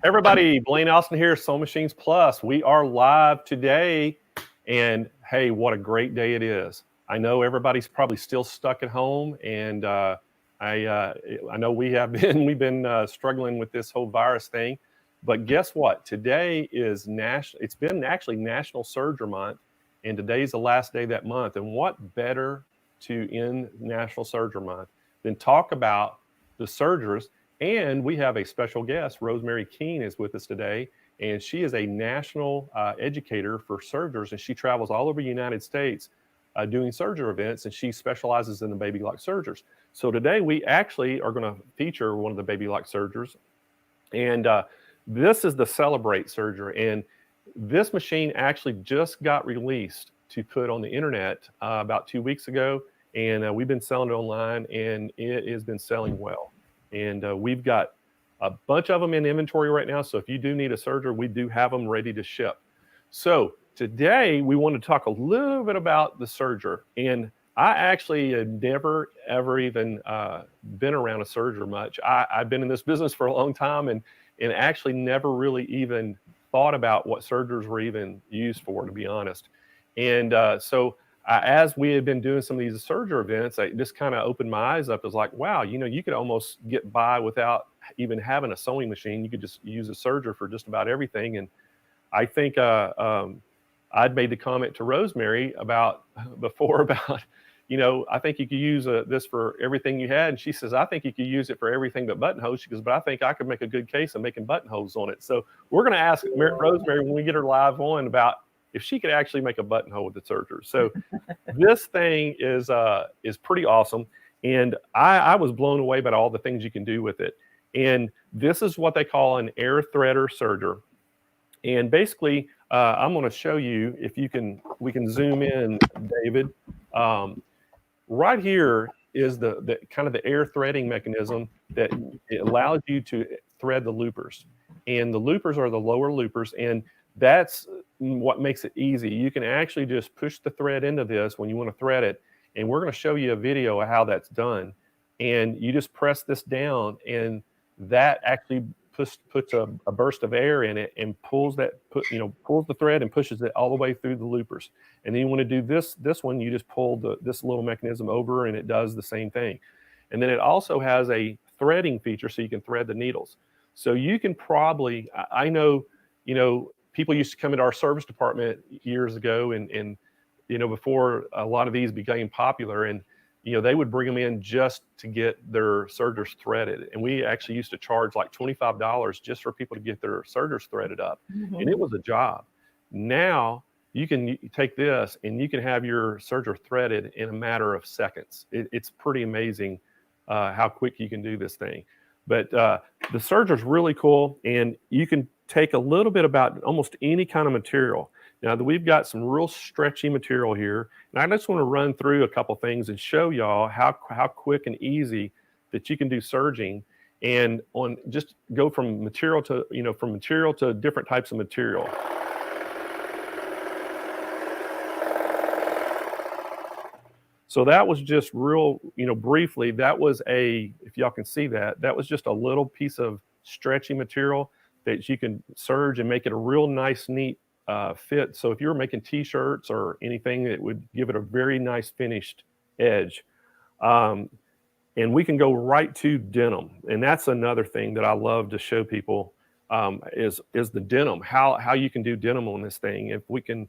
Everybody, Blaine Austin here, Sewing Machines Plus. We are live today, and hey, what a great day it is. I know everybody's probably still stuck at home, and I know we've been struggling with this whole virus thing, but guess what? Today is it's been actually National Serger Month, and today's the last day of that month. And what better to end National Serger Month than talk about the sergers? And we have a special guest. MaryKeene is with us today, and she is a national educator for sergers, and she travels all over the United States doing serger events, and she specializes in the baby lock sergers. So today we actually are going to feature one of the baby lock sergers, and this is the Celebrate serger, and this machine actually just got released to put on the internet about 2 weeks ago, and we've been selling it online, and it has been selling well. And we've got a bunch of them in inventory right now. So if you do need a serger, we do have them ready to ship. So today we want to talk a little bit about the serger. And I actually have never, ever even been around a serger much. I've been in this business for a long time and actually never really even thought about what sergers were even used for, to be honest. And as we had been doing some of these serger events, I just kind of opened my eyes up. It was like, wow, you could almost get by without even having a sewing machine. You could just use a serger for just about everything. And I think I'd made the comment to Rosemary before about, I think you could use this for everything you had. And she says, I think you could use it for everything but buttonholes. She goes, but I think I could make a good case of making buttonholes on it. So we're going to ask Rosemary when we get her live on about if she could actually make a buttonhole with the serger. So this thing is pretty awesome. And I was blown away by all the things you can do with it. And this is what they call an air threader serger. And basically, I'm going to show you, if we can zoom in, David. Right here is the kind of the air threading mechanism that it allows you to thread the loopers. And the loopers are the lower loopers, and that's what makes it easy. You can actually just push the thread into this when you want to thread it. And we're going to show you a video of how that's done. And you just press this down, and that actually puts a burst of air in it and pulls the thread and pushes it all the way through the loopers. And then you want to do this one, you just pull this little mechanism over, and it does the same thing. And then it also has a threading feature, so you can thread the needles. So you can probably, I know, people used to come into our service department years ago, and before a lot of these became popular, and they would bring them in just to get their sergers threaded. And we actually used to charge like $25 just for people to get their sergers threaded up. Mm-hmm. And it was a job. Now you can take this and you can have your serger threaded in a matter of seconds. It's pretty amazing how quick you can do this thing. But the serger is really cool, and you can take a little bit about almost any kind of material. Now, we've got some real stretchy material here, and I just want to run through a couple things and show y'all how quick and easy that you can do serging, and just go from material to different types of material. So that was just real, briefly, that was if y'all can see that was just a little piece of stretchy material that you can serge and make it a real nice, neat fit. So if you're making t-shirts or anything, it would give it a very nice finished edge. And we can go right to denim. And that's another thing that I love to show people is the denim, how you can do denim on this thing. If we can,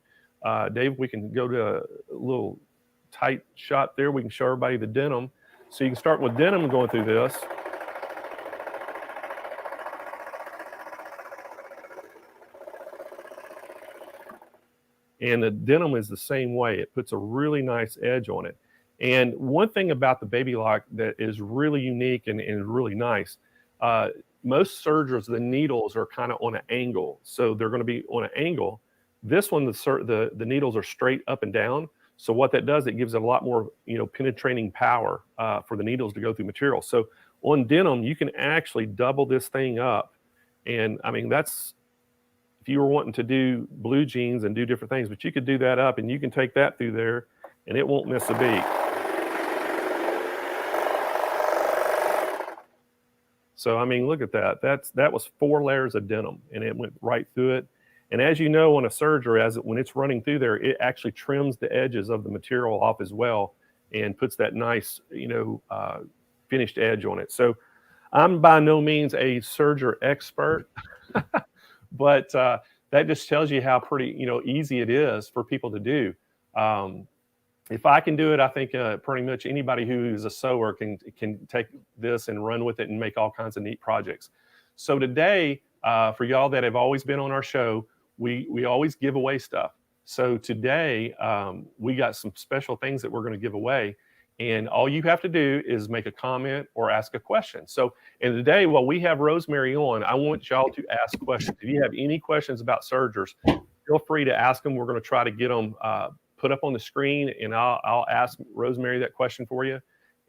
Dave, we can go to a little tight shot there. We can show everybody the denim. So you can start with denim going through this. And the denim is the same way. It puts a really nice edge on it. And one thing about the baby lock that is really unique and really nice, most sergers, the needles are kind of on an angle. So they're going to be on an angle. This one, the needles are straight up and down. So what that does, it gives it a lot more, penetrating power for the needles to go through material. So on denim, you can actually double this thing up. And I mean, that's, if you were wanting to do blue jeans and do different things, but you could do that up, and you can take that through there and it won't miss a beat. So, I mean, look at that. That was 4 layers of denim, and it went right through it. And as you know, on a serger, when it's running through there, it actually trims the edges of the material off as well, and puts that nice, finished edge on it. So, I'm by no means a serger expert, but that just tells you how pretty, easy it is for people to do. If I can do it, I think pretty much anybody who is a sewer can take this and run with it and make all kinds of neat projects. So today, for y'all that have always been on our show, we always give away stuff. So today, we got some special things that we're going to give away. And all you have to do is make a comment or ask a question. So, and today, while we have Rosemary on, I want y'all to ask questions. If you have any questions about sergers, feel free to ask them. We're going to try to get them put up on the screen, and I'll ask Rosemary that question for you.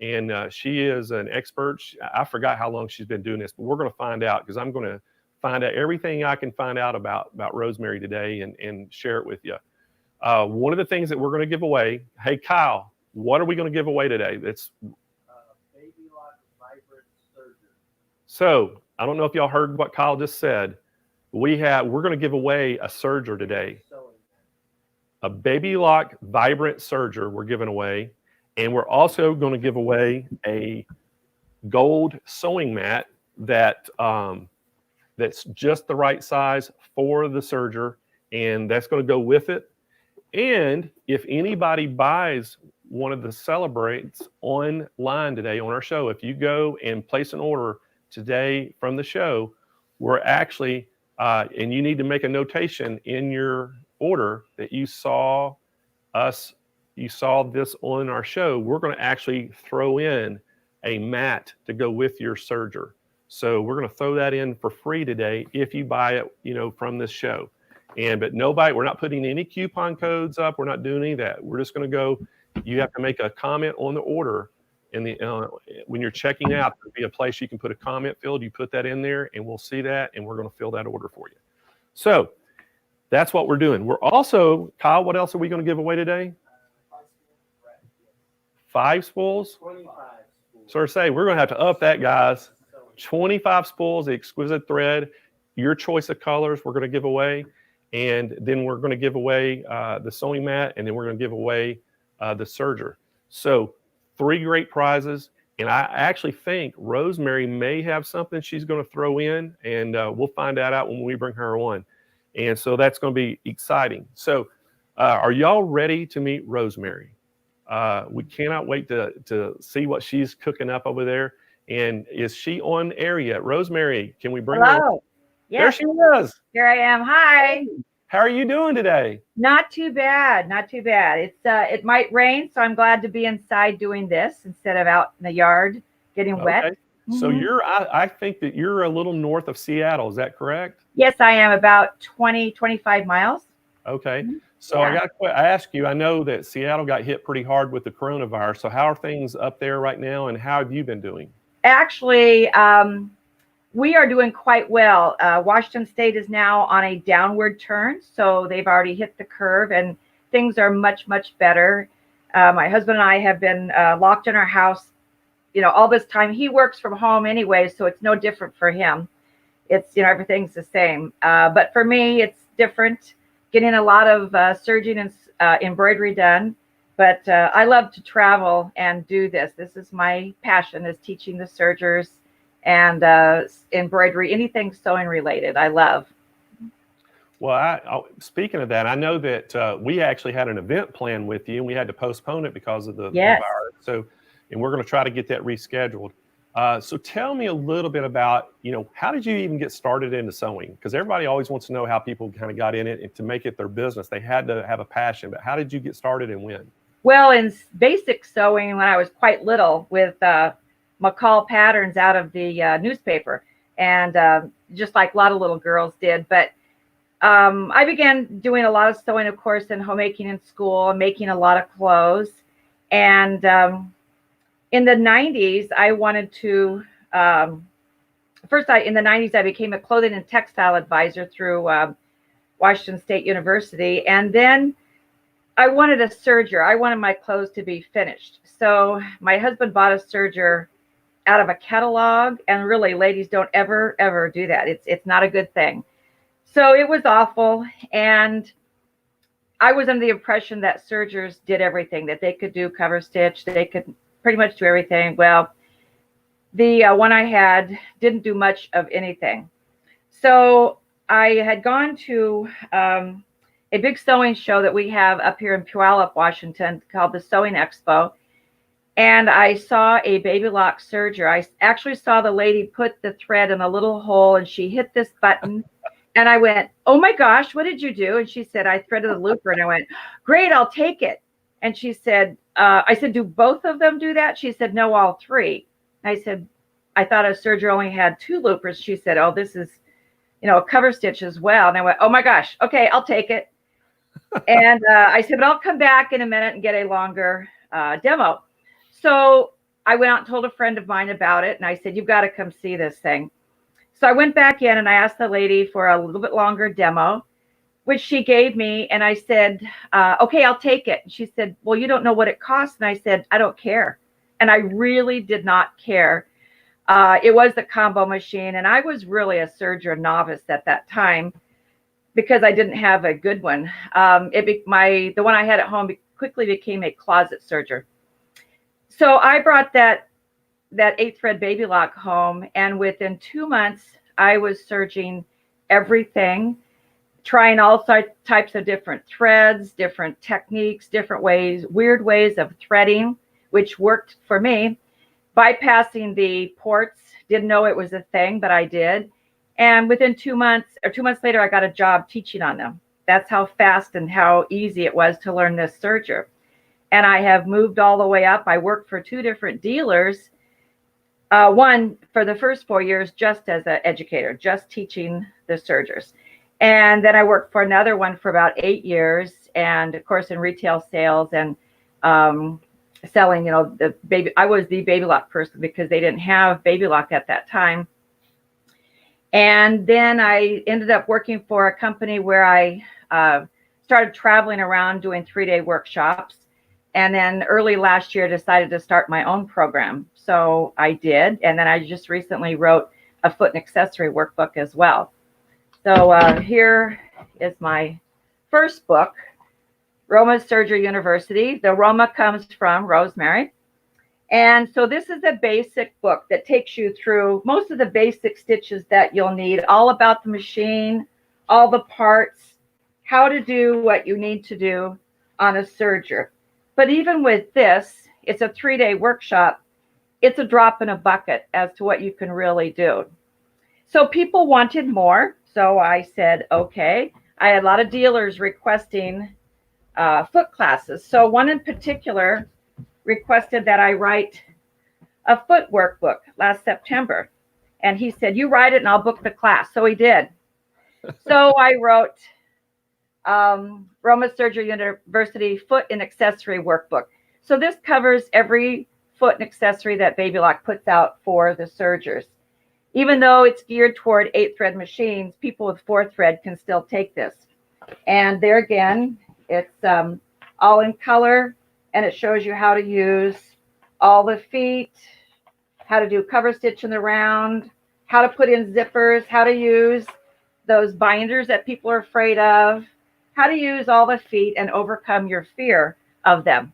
And she is an expert. I forgot how long she's been doing this, but we're going to find out, because I'm going to find out everything I can find out about Rosemary today and share it with you. One of the things that we're going to give away, hey, Kyle, what are we going to give away today? It's Baby Lock Vibrant Serger. So I don't know if y'all heard what Kyle just said. We're going to give away a serger today. A Baby Lock Vibrant Serger we're giving away. And we're also going to give away a gold sewing mat that's just the right size for the serger. And that's going to go with it. And if anybody buys one of the celebrates online today on our show, if you go and place an order today from the show, we're actually, and you need to make a notation in your order that you saw this on our show, we're going to actually throw in a mat to go with your serger. So we're going to throw that in for free today if you buy it, from this show. But we're not putting any coupon codes up. We're not doing any of that. We're just going to go. You have to make a comment on the order, and when you're checking out, there'll be a place you can put a comment field. You put that in there, and we'll see that, and we're going to fill that order for you. So that's what we're doing. We're also, Kyle, what else are we going to give away today? 5 spools? 25 spools. So say we're going to have to up that, guys. 25 spools, the exquisite thread, your choice of colors we're going to give away. And then we're going to give away the sewing mat, and then we're going to give away the serger. So 3 great prizes. And I actually think Rosemary may have something she's going to throw in, and we'll find that out when we bring her on. And so that's going to be exciting. So are y'all ready to meet Rosemary? We cannot wait to see what she's cooking up over there. And is she on air yet? Rosemary, can we bring her on? Yes. There she is. Here I am. Hi. How are you doing today? Not too bad. Not too bad. It might rain, so I'm glad to be inside doing this instead of out in the yard getting wet. So I think that you're a little north of Seattle. Is that correct? Yes, I am, about 25 miles. Okay. So I ask you, I know that Seattle got hit pretty hard with the coronavirus. So how are things up there right now, and how have you been doing? Actually, we are doing quite well. Washington State is now on a downward turn, so they've already hit the curve, and things are much, much better. My husband and I have been locked in our house, all this time. He works from home anyway, so it's no different for him. It's, everything's the same. But for me, it's different. Getting a lot of serging and embroidery done. But I love to travel and do this. This is my passion, is teaching the sergers and embroidery, anything sewing related, I love. Well, speaking of that, I know that we actually had an event planned with you, and we had to postpone it because of the virus. So, and we're going to try to get that rescheduled. So tell me a little bit about, how did you even get started into sewing? Because everybody always wants to know how people kind of got in it, and to make it their business, they had to have a passion. But how did you get started and when? Well, in basic sewing, when I was quite little, with McCall patterns out of the newspaper, and just like a lot of little girls did. But I began doing a lot of sewing, of course, and homemaking in school, making a lot of clothes. And in the 90s, I wanted to, in the 90s, I became a clothing and textile advisor through Washington State University. And then I wanted a serger. I wanted my clothes to be finished. So my husband bought a serger out of a catalog. And really, ladies, don't ever do that. It's not a good thing. So it was awful. And I was under the impression that sergers did everything, that they could do cover stitch, they could pretty much do everything. Well, the one I had didn't do much of anything. So I had gone to a big sewing show that we have up here in Puyallup, Washington, called the Sewing Expo. And I saw a baby lock serger. I actually saw the lady put the thread in a little hole, and she hit this button. And I went, oh my gosh, what did you do? And she said, I threaded the looper. And I went, great, I'll take it. And she said, I said, do both of them do that? She said, no, all three. I said, I thought a serger only had 2 loopers. She said, oh, this is, a cover stitch as well. And I went, oh my gosh, okay, I'll take it. And I said, but I'll come back in a minute and get a longer demo. So I went out and told a friend of mine about it. And I said, you've got to come see this thing. So I went back in and I asked the lady for a little bit longer demo, which she gave me. And I said, okay, I'll take it. And she said, well, you don't know what it costs. And I said, I don't care. And I really did not care. It was the combo machine. And I was really a serger novice at that time because I didn't have a good one. The one I had at home quickly became a closet serger. So I brought that 8-thread baby lock home, and within 2 months, I was serging everything, trying all types of different threads, different techniques, different ways, weird ways of threading, which worked for me. Bypassing the ports, didn't know it was a thing, but I did. And within 2 months, or 2 months later, I got a job teaching on them. That's how fast and how easy it was to learn this serger. And I have moved all the way up. I worked for 2 different dealers. One for the first 4 years, just as an educator, just teaching the sergers. And then I worked for another one for about 8 years. And of course, in retail sales and selling, the baby. I was the baby lock person because they didn't have baby lock at that time. And then I ended up working for a company where I started traveling around doing 3-day workshops. And then early last year, decided to start my own program. So I did. And then I just recently wrote a foot and accessory workbook as well. So here is my first book, Roma Serger University. The Roma comes from Rosemary. And so this is a basic book that takes you through most of the basic stitches that you'll need, all about the machine, all the parts, how to do what you need to do on a serger. But even with this, it's a 3-day workshop. It's a drop in a bucket as to what you can really do. So people wanted more. So I said, okay. I had a lot of dealers requesting foot classes. So one in particular requested that I write a foot workbook last September. And he said, you write it and I'll book the class. So he did. So I wrote Roma Serger University Foot and Accessory Workbook. So this covers every foot and accessory that Baby Lock puts out for the sergers. Even though it's geared toward 8-thread machines, people with 4-thread can still take this. And there again, it's all in color, and it shows you how to use all the feet, how to do cover stitch in the round, how to put in zippers, how to use those binders that people are afraid of, how to use all the feet and overcome your fear of them.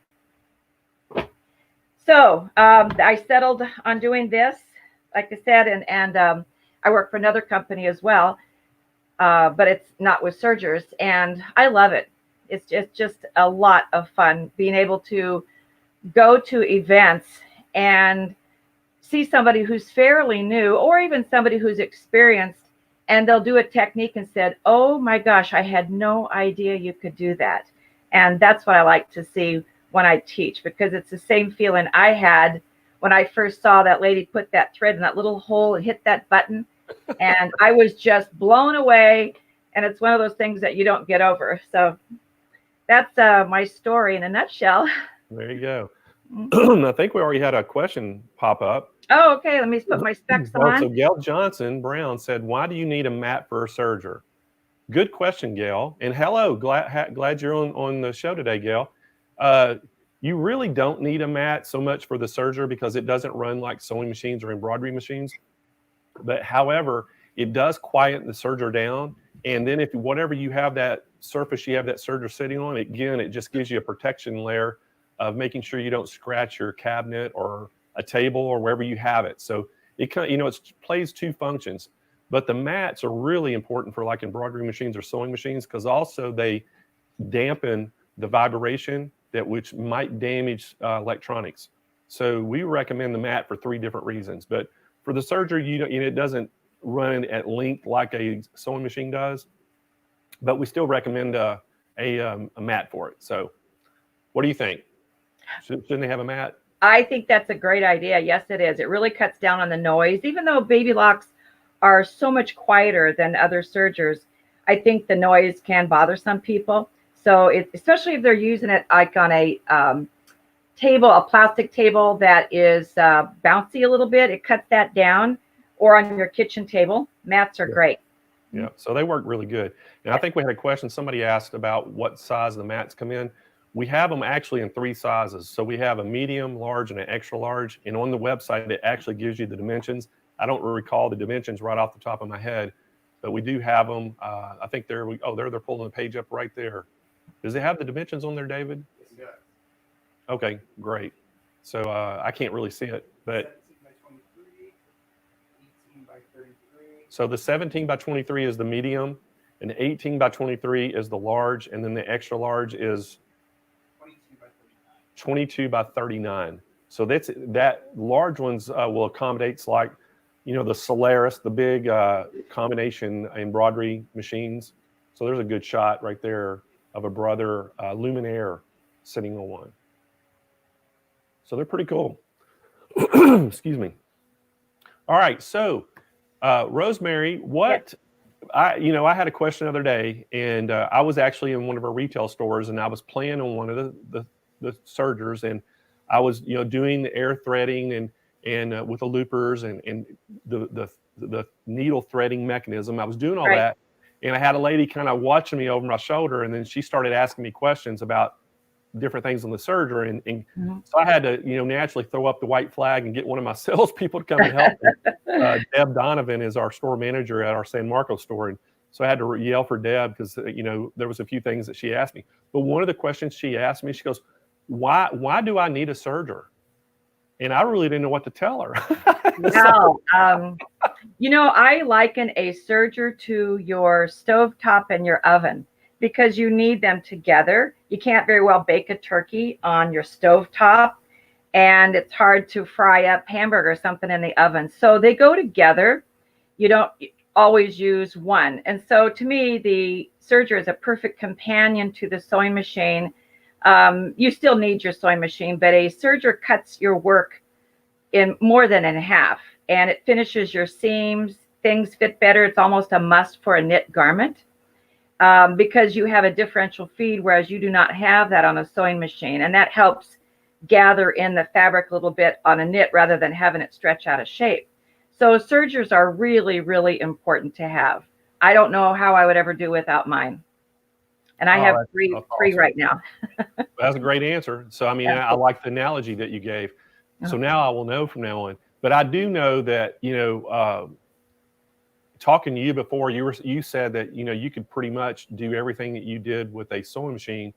So I settled on doing this, like I said, and I work for another company as well, but it's not with sergers, and I love it. It's just a lot of fun being able to go to events and see somebody who's fairly new or even somebody who's experienced, and they'll do a technique and said, oh my gosh, I had no idea you could do that. And that's what I like to see when I teach, because it's the same feeling I had when I first saw that lady put that thread in that little hole and hit that button. And I was just blown away. And it's one of those things that you don't get over. So that's my story in a nutshell. There you go. I think we already had a question pop up. Oh, okay. Let me put my specs on. So Gail Johnson Brown said, why do you need a mat for a serger? Good question, Gail. And hello, glad you're on the show today, Gail. You really don't need a mat so much for the Serger because it doesn't run like sewing machines or embroidery machines. But however, it does quiet the Serger down. And then if whatever you have that surface you have that Serger sitting on, again, it just gives you a protection layer of making sure you don't scratch your cabinet or a table or wherever you have it. So it kind of, it plays two functions. But the mats are really important for like embroidery machines or sewing machines because also they dampen the vibration which might damage electronics. So we recommend the mat for 3 different reasons. But for the Serger, it doesn't run at length like a sewing machine does, but we still recommend a mat for it. So what do you think? Shouldn't they have a mat? I think that's a great idea. Yes, it is. It really cuts down on the noise. Even though baby locks are so much quieter than other Sergers, I think the noise can bother some people. So especially if they're using it like on a table, a plastic table that is bouncy a little bit, it cuts that down. Or on your kitchen table, mats are great. Yeah, so they work really good. And I think we had a question. Somebody asked about what size the mats come in. We have them actually in 3 sizes. So we have a medium, large, and an extra large. And on the website, it actually gives you the dimensions. I don't recall the dimensions right off the top of my head, but we do have them. I think they're pulling the page up right there. Does it have the dimensions on there, David? Yes. Okay, great. So I can't really see it, but 17 by 23, 18 by 33. So the 17 by 23 is the medium, and the 18 by 23 is the large, and then the extra large is 22 by 39. So that large ones will accommodate like, the Solaris, the big combination embroidery machines. So there's a good shot right there of a Brother Luminaire sitting on one. So they're pretty cool. Excuse me. All right, so Rosemary, I had a question the other day, and I was actually in one of our retail stores, and I was playing on one of the Sergers, and I was doing the air threading and with the loopers and the needle threading mechanism. I was doing all that, and I had a lady kind of watching me over my shoulder, and then she started asking me questions about different things on the Serger, and so I had to naturally throw up the white flag and get one of my salespeople to come and help me. Deb Donovan is our store manager at our San Marcos store, and so I had to yell for Deb because there was a few things that she asked me. But one of the questions she asked me, she goes, "Why do I need a Serger?" And I really didn't know what to tell her. No, I liken a Serger to your stovetop and your oven because you need them together. You can't very well bake a turkey on your stovetop, and it's hard to fry up hamburger or something in the oven. So they go together. You don't always use one. And so to me, the Serger is a perfect companion to the sewing machine. You still need your sewing machine, but a Serger cuts your work in more than in half, and it finishes your seams. Things fit better. It's almost a must for a knit garment because you have a differential feed, whereas you do not have that on a sewing machine, and that helps gather in the fabric a little bit on a knit rather than having it stretch out of shape. So Sergers are really, really important to have. I don't know how I would ever do without mine. And I have three right now. That's a great answer. So, I like the analogy that you gave. So now I will know from now on. But I do know that, talking to you before, you said that, you could pretty much do everything that you did with a sewing machine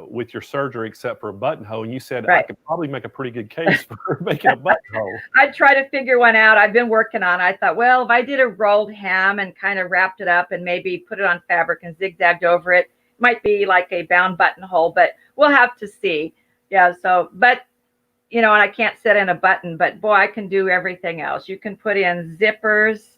with your Serger except for a buttonhole. And you said I could probably make a pretty good case for making a buttonhole. I try to figure one out. I've been working on it. I thought, well, if I did a rolled hem and kind of wrapped it up and maybe put it on fabric and zigzagged over it, might be like a bound buttonhole, but we'll have to see. Yeah. So, but, and I can't set in a button, but boy, I can do everything else. You can put in zippers.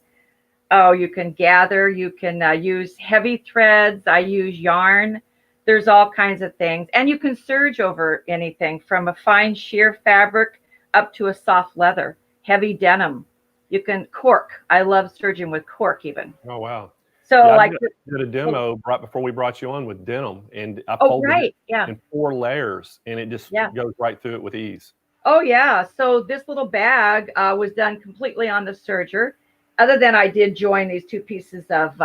Oh, you can gather. You can use heavy threads. I use yarn. There's all kinds of things. And you can serge over anything from a fine sheer fabric up to a soft leather, heavy denim. You can cork. I love serging with cork even. Oh, wow. So I did a demo right before we brought you on with denim, and I pulled it in 4 layers, and it just goes right through it with ease. Oh, yeah. So this little bag was done completely on the Serger, other than I did join these 2 pieces of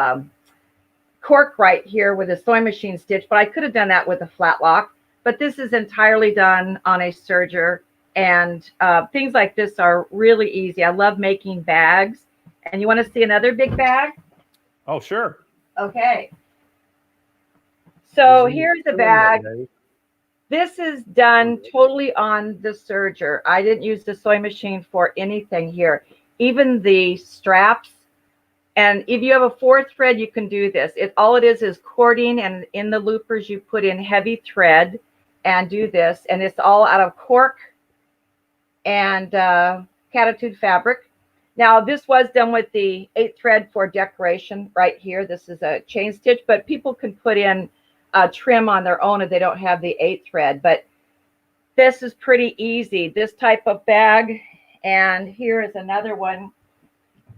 cork right here with a sewing machine stitch, but I could have done that with a flat lock. but this is entirely done on a serger. And things like this are really easy. I love making bags. And you want to see another big bag? Oh, sure. Okay. So here's the bag. This is done totally on the serger. I didn't use the sewing machine for anything here. Even the straps. And if you have a 4-thread, you can do this. All it is cording, and in the loopers, you put in heavy thread and do this. And it's all out of cork and cattitude fabric. Now, this was done with the 8-thread for decoration right here. This is a chain stitch, but people can put in a trim on their own if they don't have the 8-thread. But this is pretty easy, this type of bag. And here is another one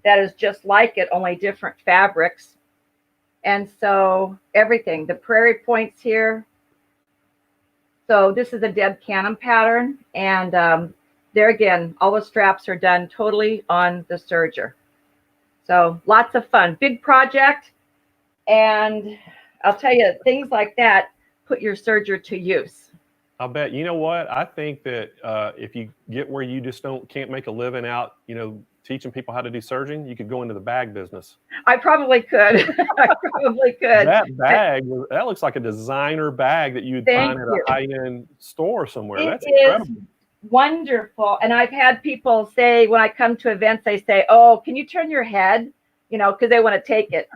that is just like it, only different fabrics. And so everything, the prairie points here. So this is a Deb Cannon pattern. And there again, all the straps are done totally on the serger. So lots of fun, big project. And I'll tell you, things like that, put your serger to use. I'll bet. You know what? I think that if you get where you just can't make a living out, teaching people how to do serging, you could go into the bag business. I probably could. I probably could. That bag, that looks like a designer bag that you'd find at a high-end store somewhere. That's incredible. Wonderful. And I've had people say, when I come to events, they say, "Oh, can you turn your head?" Because they want to take it.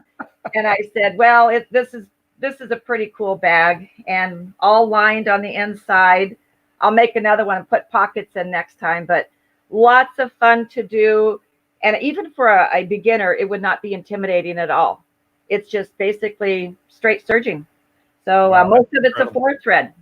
And I said, well, this is a pretty cool bag, and all lined on the inside. I'll make another one and put pockets in next time, but lots of fun to do. And even for a beginner, it would not be intimidating at all. It's just basically straight serging. So most of it's a 4-thread.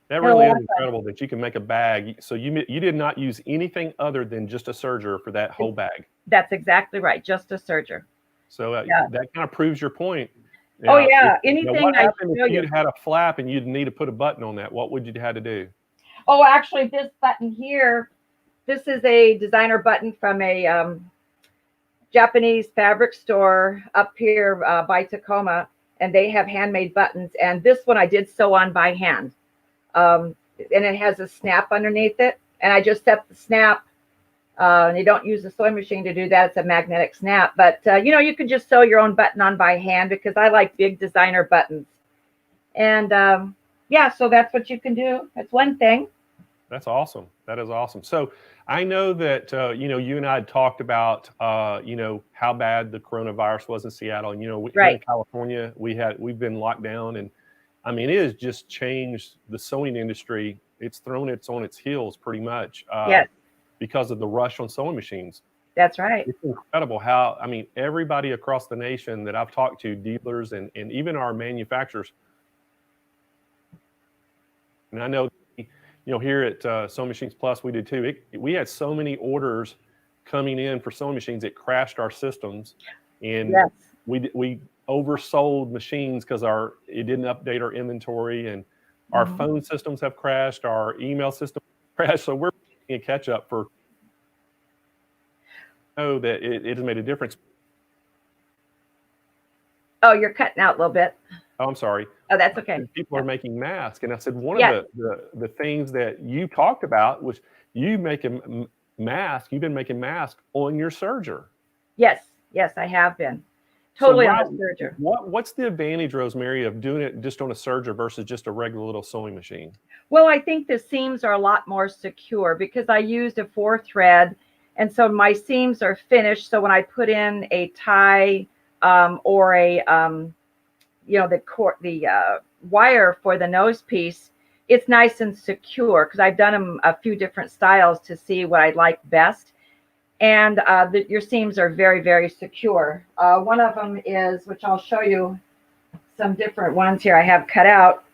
That really is incredible that you can make a bag. So you did not use anything other than just a serger for that whole bag. That's exactly right. Just a serger. So that kind of proves your point. Oh, yeah. Anything. What happened if you'd had a flap and you'd need to put a button on that? What would you have to do? Oh, actually, this button here, this is a designer button from a Japanese fabric store up here by Tacoma, and they have handmade buttons. And this one I did sew on by hand. And it has a snap underneath it. And I just set the snap. And you don't use the sewing machine to do that. It's a magnetic snap. But, you could just sew your own button on by hand, because I like big designer buttons. And, so that's what you can do. That's one thing. That's awesome. That is awesome. So I know that, you and I had talked about, how bad the coronavirus was in Seattle. And, here in California, we've been locked down. And, I mean, it has just changed the sewing industry. It's thrown it on its heels pretty much. Yes. Because of the rush on sewing machines. That's right. It's incredible how, everybody across the nation that I've talked to, dealers and even our manufacturers, and I know, here at Sewing Machines Plus, we did too. We had so many orders coming in for sewing machines, it crashed our systems. And we oversold machines because it didn't update our inventory, and our phone systems have crashed, our email system crashed. So we're in catch up for that it has made a difference. Oh, you're cutting out a little bit. Oh, I'm sorry. Oh, that's okay. People are making masks. And I said, one of the things that you talked about was you making masks. You've been making masks on your serger. Yes, I have been. Totally on a serger. What's the advantage, Rosemary, of doing it just on a serger versus just a regular little sewing machine? Well, I think the seams are a lot more secure because I used a 4-thread, and so my seams are finished. So when I put in a tie or a the wire for the nose piece, it's nice and secure because I've done them a few different styles to see what I like best. And your seams are very, very secure. One of them is, which I'll show you some different ones here I have cut out.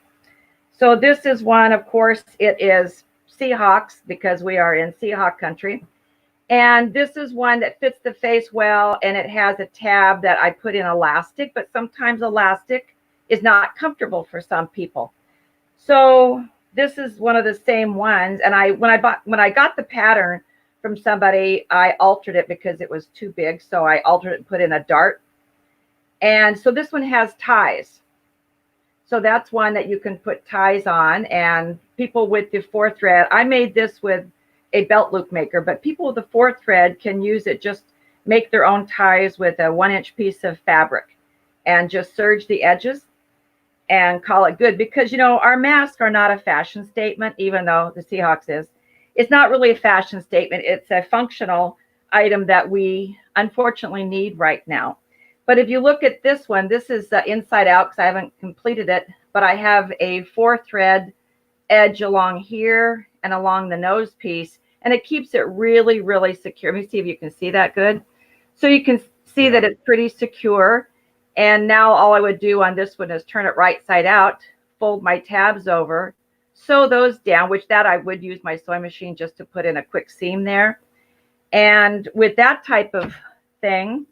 So this is one, of course, it is Seahawks because we are in Seahawk country. And this is one that fits the face well, and it has a tab that I put in elastic, but sometimes elastic is not comfortable for some people. So this is one of the same ones. And when I got the pattern from somebody, I altered it because it was too big. So I altered it and put in a dart. And so this one has ties. So that's one that you can put ties on, and people with the 4-thread, I made this with a belt loop maker, but people with the 4-thread can use it, just make their own ties with a 1-inch piece of fabric and just serge the edges and call it good. Because, you know, our masks are not a fashion statement, even though the Seahawks is. It's not really a fashion statement. It's a functional item that we unfortunately need right now. But if you look at this one, this is inside out because I haven't completed it, but I have a 4-thread edge along here and along the nose piece, and it keeps it really, really secure. Let me see if you can see that good. So you can see that it's pretty secure. And now all I would do on this one is turn it right side out, fold my tabs over, sew those down, which that I would use my sewing machine just to put in a quick seam there. And with that type of thing,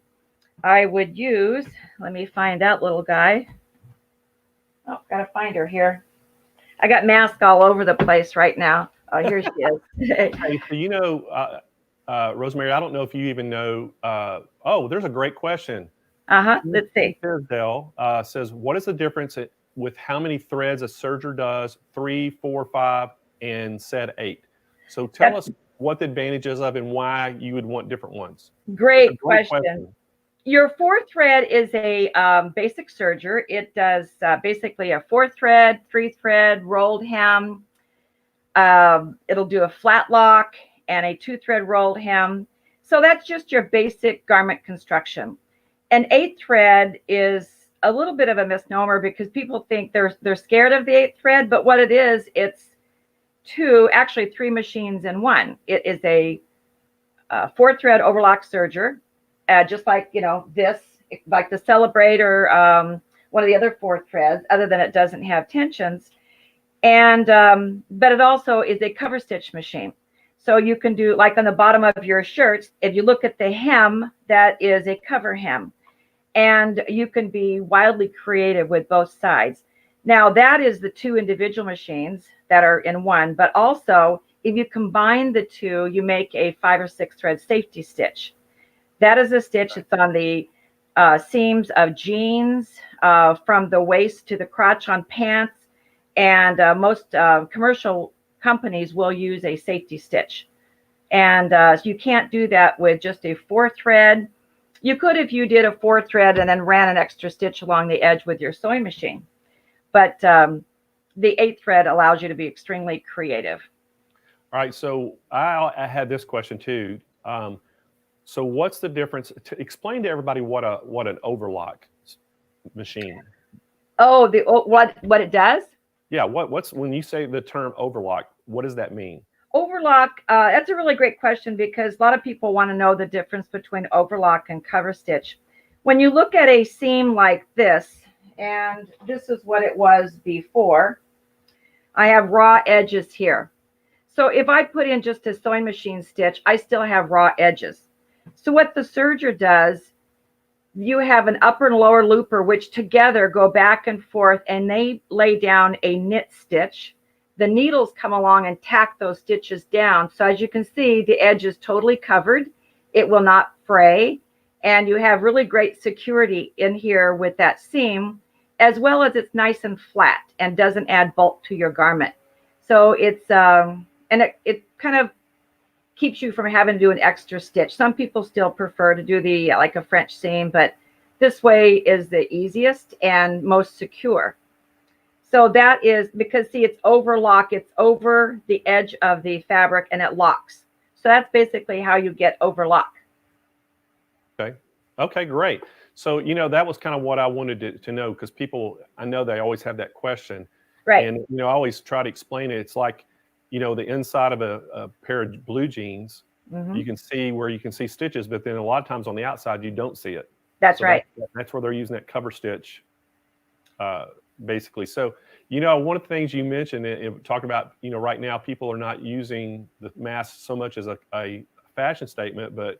I would use, let me find that little guy. Oh, gotta find her here. I got masks all over the place right now. Oh, here she is. Hey, so you know, Rosemary, I don't know if you even know. Oh, there's a great question. Let's see. Tisdale says, what is the difference with how many threads a serger does? 3, 4, 5, and said 8. So tell us what the advantages of and why you would want different ones. Great question. Your 4-thread is a basic serger. It does basically a 4-thread, 3-thread, rolled hem. It'll do a flat lock and a 2-thread rolled hem. So that's just your basic garment construction. An 8-thread is a little bit of a misnomer because people think they're scared of the 8-thread, but what it is, it's 2, actually 3 machines in one. It is a 4-thread overlock serger, just like, you know, this, like the Celebrate or one of the other 4-threads, other than it doesn't have tensions. And but it also is a cover stitch machine. So you can do, like on the bottom of your shirts, if you look at the hem, that is a cover hem. And you can be wildly creative with both sides. Now, that is the 2 individual machines that are in one, but also if you combine the 2, you make a 5 or 6 thread safety stitch. That is a stitch that's on the seams of jeans, from the waist to the crotch on pants, and most commercial companies will use a safety stitch. And so you can't do that with just a 4-thread. You could if you did a 4-thread and then ran an extra stitch along the edge with your sewing machine. But the 8-thread allows you to be extremely creative. All right, so I had this question too. So what's the difference? Explain to everybody what an overlock machine. Oh, what it does? Yeah, what's when you say the term overlock, what does that mean? Overlock, that's a really great question because a lot of people want to know the difference between overlock and cover stitch. When you look at a seam like this, and this is what it was before, I have raw edges here. So if I put in just a sewing machine stitch, I still have raw edges. So what the serger does, you have an upper and lower looper, which together go back and forth, and they lay down a knit stitch. The needles come along and tack those stitches down. So as you can see, the edge is totally covered. It will not fray. And you have really great security in here with that seam, as well as it's nice and flat and doesn't add bulk to your garment. So it's, and it kind of keeps you from having to do an extra stitch. Some people still prefer to do the, like a French seam, but this way is the easiest and most secure. So that is because, see, it's overlock. It's over the edge of the fabric and it locks. So that's basically how you get overlock. Okay. Okay, great. So, you know, that was kind of what I wanted to know because people, I know they always have that question. Right. And, you know, I always try to explain it. It's like, you know, the inside of a pair of blue jeans, you can see where you can see stitches, but then a lot of times on the outside, you don't see it. That's right. That's where they're using that cover stitch. Basically. So, you know, one of the things you mentioned, talking about, you know, right now people are not using the mask so much as a fashion statement, but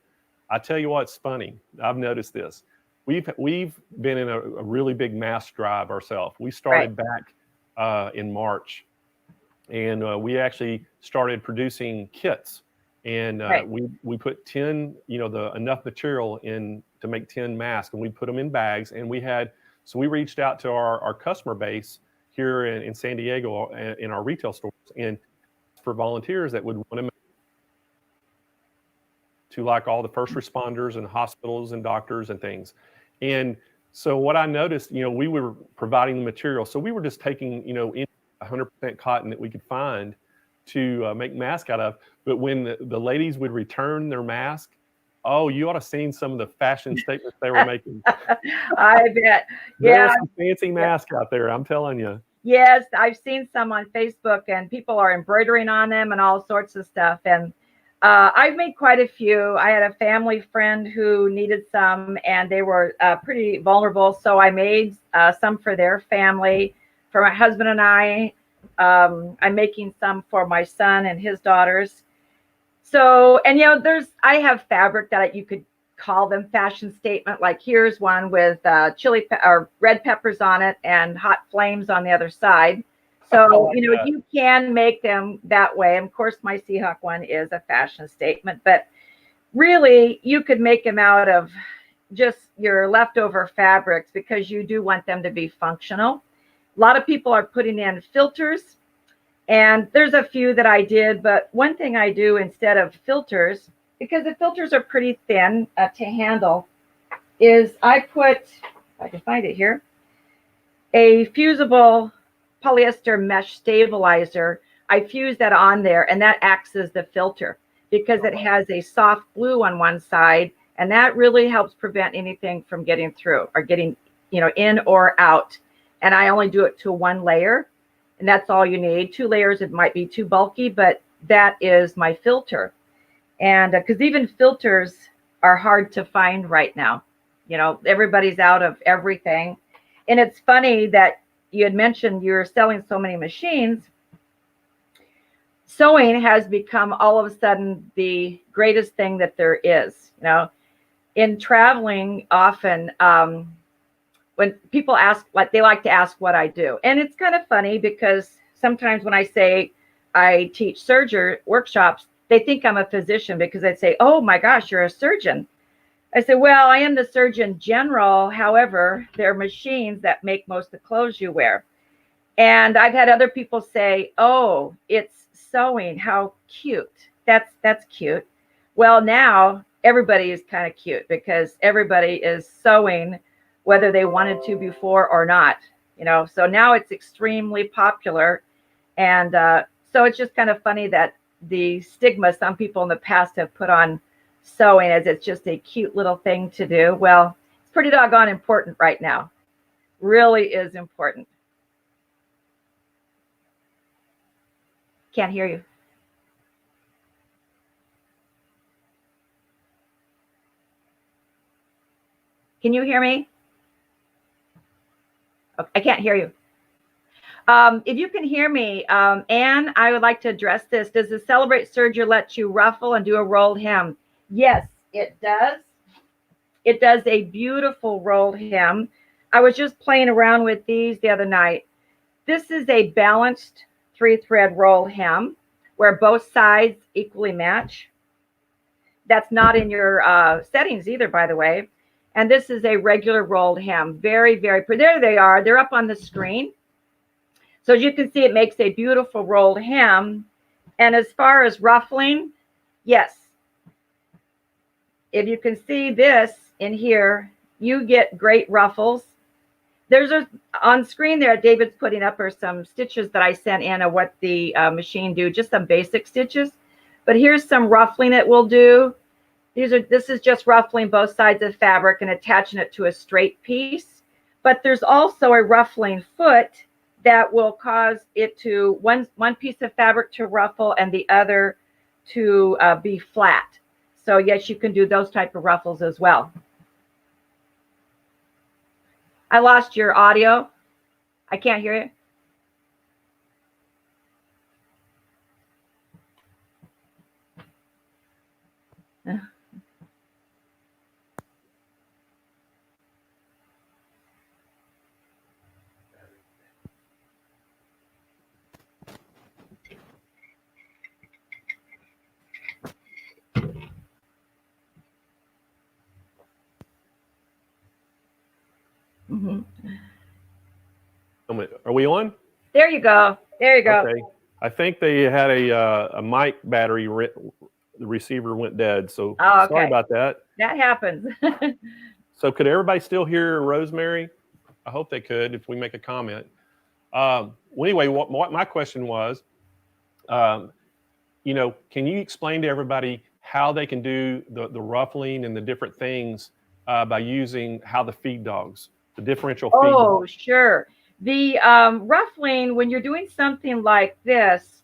I tell you what, it's funny. I've noticed this. We've been in a really big mask drive ourselves. We started back in March, and we actually started producing kits, and we put 10, you know, enough material in to make 10 masks, and we put them in bags, and we reached out to our customer base here in San Diego in our retail stores, and for volunteers that would want to like all the first responders and hospitals and doctors and things. And so what I noticed, we were providing the material. So we were just taking, 100% cotton that we could find to make masks out of. But when the ladies would return their mask, oh, you ought to have seen some of the fashion statements they were making. I bet. There are some fancy masks out there, I'm telling you. Yes, I've seen some on Facebook, and people are embroidering on them and all sorts of stuff. And I've made quite a few. I had a family friend who needed some, and they were pretty vulnerable. So I made some for their family, for my husband and I. I'm making some for my son and his daughters. So, and I have fabric that you could call them fashion statement. Like here's one with or red peppers on it and hot flames on the other side. So, you can make them that way. And of course, my Seahawk one is a fashion statement, but really you could make them out of just your leftover fabrics because you do want them to be functional. A lot of people are putting in filters, and there's a few that I did, but one thing I do instead of filters, because the filters are pretty thin to handle, is I put, if I can find it here, a fusible polyester mesh stabilizer. I fuse that on there, and that acts as the filter because it has a soft glue on one side, and that really helps prevent anything from getting through or getting, in or out. And I only do it to one layer, and that's all you need. 2 layers, it might be too bulky, but that is my filter. And because even filters are hard to find right now. Everybody's out of everything. And it's funny that you had mentioned you're selling so many machines. Sewing has become all of a sudden the greatest thing that there is. In traveling often, when people ask, they like to ask what I do. And it's kind of funny because sometimes when I say I teach Serger workshops, they think I'm a physician because they say, oh my gosh, you're a surgeon. I say, well, I am the Surgeon General. However, there are machines that make most of the clothes you wear. And I've had other people say, oh, it's sewing. How cute. That's cute. Well, now everybody is kind of cute because everybody is sewing, whether they wanted to before or not. So now it's extremely popular. And so it's just kind of funny that the stigma some people in the past have put on sewing as it's just a cute little thing to do. Well, it's pretty doggone important right now. Really is important. Can't hear you. Can you hear me? Okay, I can't hear you. If you can hear me, Anne, I would like to address this. Does the Celebrate Serger let you ruffle and do a rolled hem? Yes, it does. It does a beautiful rolled hem. I was just playing around with these the other night. This is a balanced 3-thread rolled hem where both sides equally match. That's not in your settings either, by the way. And this is a regular rolled hem. Very, very pretty. There they are. They're up on the screen. So as you can see, it makes a beautiful rolled hem. And as far as ruffling, yes. If you can see this in here, you get great ruffles. There's on screen there, David's putting up are some stitches that I sent in of what the machine do, just some basic stitches. But here's some ruffling it will do. This is just ruffling both sides of fabric and attaching it to a straight piece. But there's also a ruffling foot that will cause it to one piece of fabric to ruffle and the other to be flat. So yes, you can do those type of ruffles as well. I lost your audio. I can't hear you. Are we on? There you go. There you go. Okay. I think they had a mic battery. The receiver went dead. So Oh, okay. sorry about that. That happens. So could everybody still hear Rosemary? I hope they could if we make a comment. Well, anyway, what my question was, you know, can you explain to everybody how they can do the ruffling and the different things by using the feed dogs, the differential feed Oh, dogs? sure. The ruffling, when you're doing something like this,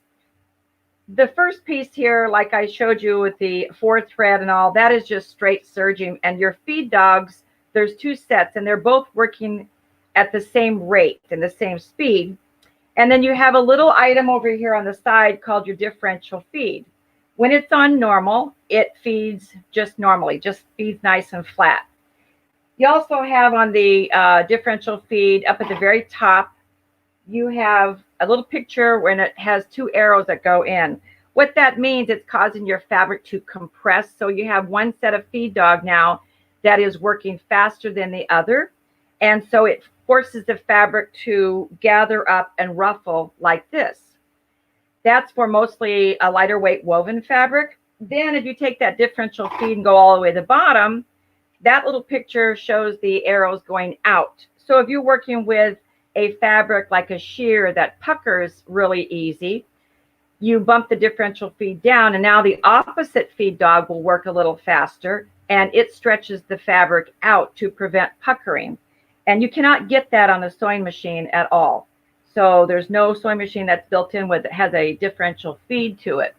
the first piece here, like I showed you with the 4 thread and all, that is just straight serging. And your feed dogs, there's 2 sets, and they're both working at the same rate and the same speed. And then you have a little item over here on the side called your differential feed. When it's on normal, it feeds just normally, just feeds nice and flat. You also have on the differential feed up at the very top, you have a little picture when it has 2 arrows that go in. What that means, it's causing your fabric to compress. So you have one set of feed dog now that is working faster than the other. And so it forces the fabric to gather up and ruffle like this. That's for mostly a lighter weight woven fabric. Then if you take that differential feed and go all the way to the bottom, that little picture shows the arrows going out. So if you're working with a fabric like a sheer that puckers really easy, you bump the differential feed down, and now the opposite feed dog will work a little faster, and it stretches the fabric out to prevent puckering. And you cannot get that on a sewing machine at all. So there's no sewing machine that's built in with has a differential feed to it.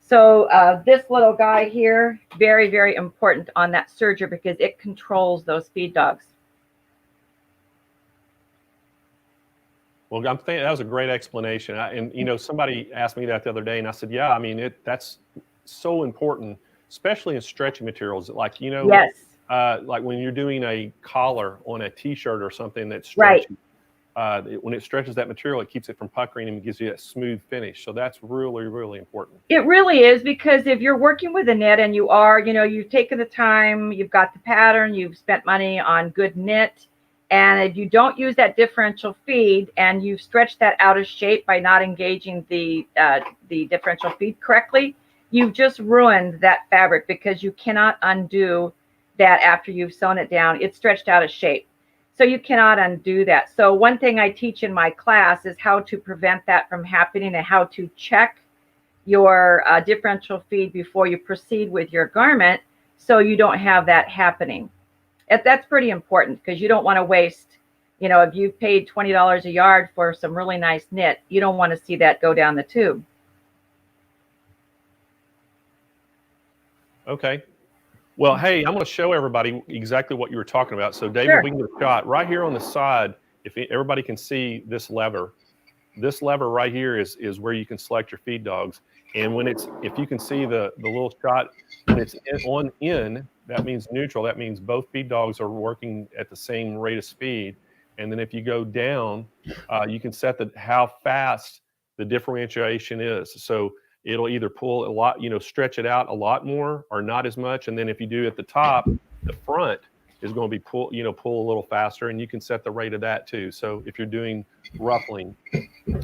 So this little guy here, very, very important on that serger because it controls those feed dogs. Well, I'm thinking that was a great explanation. And you know, somebody asked me that the other day, and I said, yeah, I mean, that's so important, especially in stretchy materials. Like, you know, yes. Like when you're doing a collar on a T-shirt or something that's stretchy, when it stretches that material, it keeps it from puckering and gives you that smooth finish. So that's really, really important. It really is, because if you're working with a knit and you are, you know, you've taken the time, you've got the pattern, you've spent money on good knit, and if you don't use that differential feed and you've stretched that out of shape by not engaging the differential feed correctly, you've just ruined that fabric because you cannot undo that after you've sewn it down. It's stretched out of shape. So you cannot undo that. So one thing I teach in my class is how to prevent that from happening and how to check your differential feed before you proceed with your garment so you don't have that happening. That's pretty important because you don't want to waste, you know, if you've paid $20 a yard for some really nice knit, you don't want to see that go down the tube. Okay. Well, hey, I'm going to show everybody exactly what you were talking about. So, David, Sure. we can get a shot right here on the side. If everybody can see this lever right here is where you can select your feed dogs. And when it's, if you can see the little shot, when it's on in, that means neutral. That means both feed dogs are working at the same rate of speed. And then if you go down, you can set how fast the differentiation is. So it'll either pull a lot, you know, stretch it out a lot more or not as much. And then if you do at the top, the front is going to be pull a little faster, and you can set the rate of that too. So if you're doing ruffling,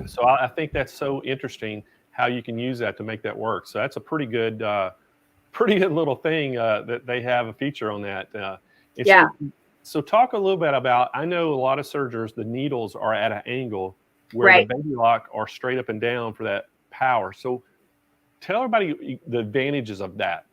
so I think that's so interesting how you can use that to make that work. So that's a pretty good little thing that they have a feature on that. Yeah. So talk a little bit about, I know a lot of sergers, the needles are at an angle where Right. the baby lock are straight up and down for that power. So tell everybody the advantages of that.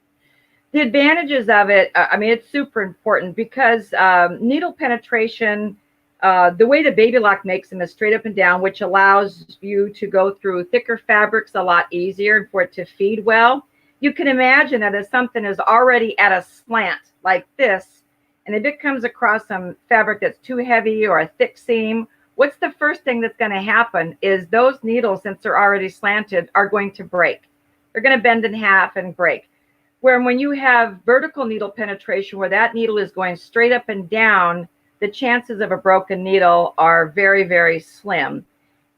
The advantages of it, I mean, it's super important because needle penetration, the way the baby lock makes them is straight up and down, which allows you to go through thicker fabrics a lot easier and for it to feed well. You can imagine that if something is already at a slant like this, and if it comes across some fabric that's too heavy or a thick seam, what's the first thing that's going to happen is those needles, since they're already slanted, are going to break. They're going to bend in half and break. Where when you have vertical needle penetration, where that needle is going straight up and down, the chances of a broken needle are very, very slim.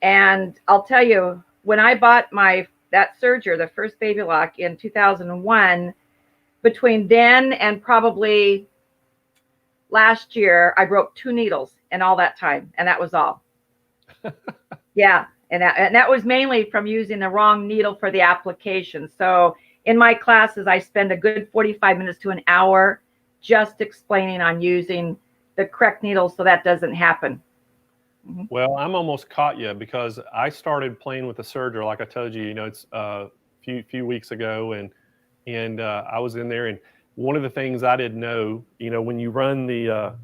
And I'll tell you, when I bought that serger, the first baby lock in 2001, between then and probably last year, I broke 2 needles in all that time, and that was all. Yeah, And that was mainly from using the wrong needle for the application. So in my classes, I spend a good 45 minutes to an hour just explaining on using the correct needle so that doesn't happen. Well, I'm almost caught you because I started playing with the Serger, like I told you. It's a few weeks ago, and I was in there, and one of the things I didn't know, when you run the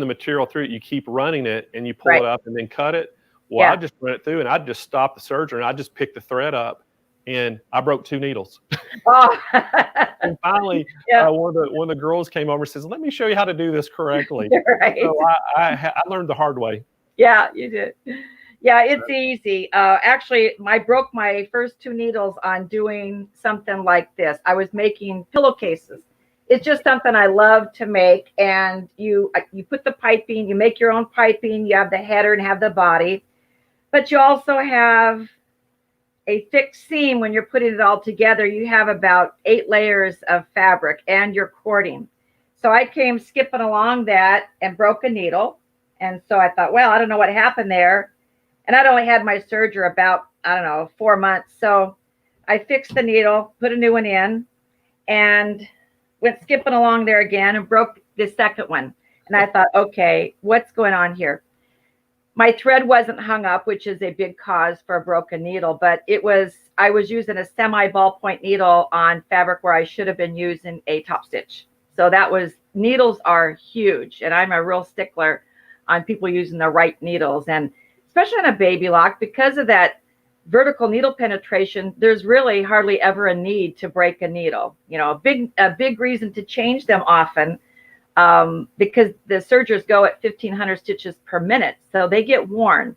material through it, you keep running it, and you pull it up and then cut it. Well, I just run it through, and I just stop the Serger, and I just pick the thread up, and I broke 2 needles. Oh. And finally, one of the girls came over and says, "Let me show you how to do this correctly." Right. So I learned the hard way. Yeah, you did. Yeah, it's easy. Actually, I broke my first 2 needles on doing something like this. I was making pillowcases. It's just something I love to make. And you put the piping, you make your own piping, you have the header and have the body, but you also have a thick seam. When you're putting it all together, you have about 8 layers of fabric and you're cording. So I came skipping along that and broke a needle. And so I thought, well, I don't know what happened there. And I'd only had my Serger about, 4 months. So I fixed the needle, put a new one in, and went skipping along there again and broke the second one. And I thought, okay, what's going on here? My thread wasn't hung up, which is a big cause for a broken needle, but I was using a semi ballpoint needle on fabric where I should have been using a top stitch. So needles are huge. And I'm a real stickler on people using the right needles, and especially on a baby lock, because of that vertical needle penetration, there's really hardly ever a need to break a needle. A big reason to change them often, because the Sergers go at 1,500 stitches per minute, so they get worn.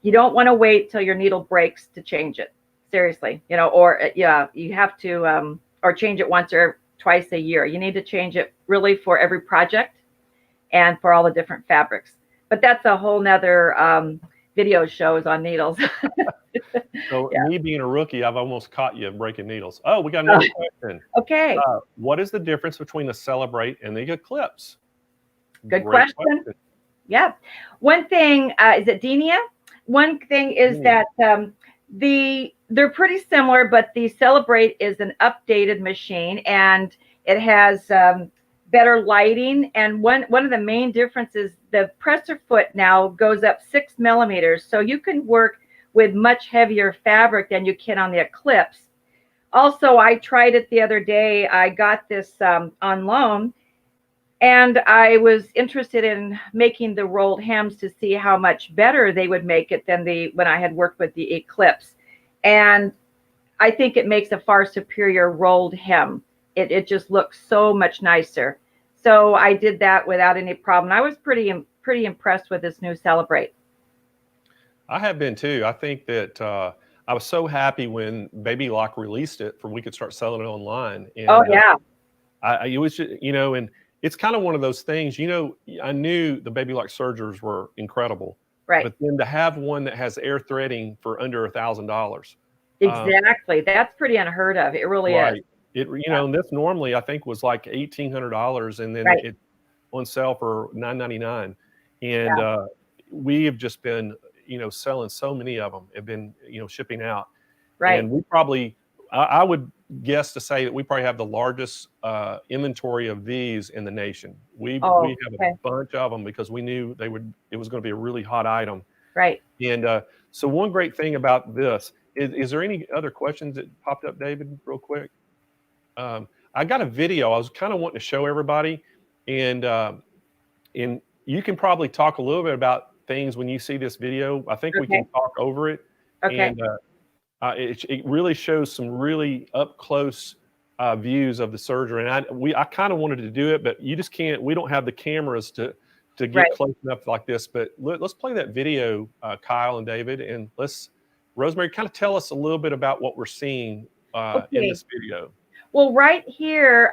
You don't want to wait till your needle breaks to change it. Seriously, or you have to or change it once or twice a year. You need to change it really for every project and for all the different fabrics. But that's a whole nother video shows on needles. So me being a rookie, I've almost caught you breaking needles. Oh, we got another question. Okay. What is the difference between the Celebrate and the Eclipse? Good question. Yeah. One thing, is it Denia? One thing is that they're pretty similar, but the Celebrate is an updated machine, and it has better lighting. And one of the main differences, the presser foot now goes up 6 millimeters. So you can work with much heavier fabric than you can on the Eclipse. Also, I tried it the other day. I got this on loan, and I was interested in making the rolled hems to see how much better they would make it than when I had worked with the Eclipse. And I think it makes a far superior rolled hem. It just looks so much nicer. So I did that without any problem. I was pretty impressed with this new Celebrate. I have been too. I think that I was so happy when Baby Lock released it for we could start selling it online. And, it was just, and it's kind of one of those things. I knew the Baby Lock Sergers were incredible, right? But then to have one that has air threading for under $1,000, exactly, that's pretty unheard of. It really is. And this normally I think was like $1,800, and then it's on sale for $999, and we have just been selling so many of them. Have been shipping out, right? And we probably, I would guess to say that we probably have the largest inventory of these in the nation. We have a bunch of them because we knew it was going to be a really hot item, right? And so one great thing about this is there any other questions that popped up, David, real quick? I got a video I was kind of wanting to show everybody, and you can probably talk a little bit about things when you see this video. I think we can talk over it. Okay. And it really shows some really up close views of the Serger, and I kind of wanted to do it, but you just can't. We don't have the cameras to get close enough like this. But let's play that video, Kyle and David, and Rosemary, kind of tell us a little bit about what we're seeing in this video. Well, right here,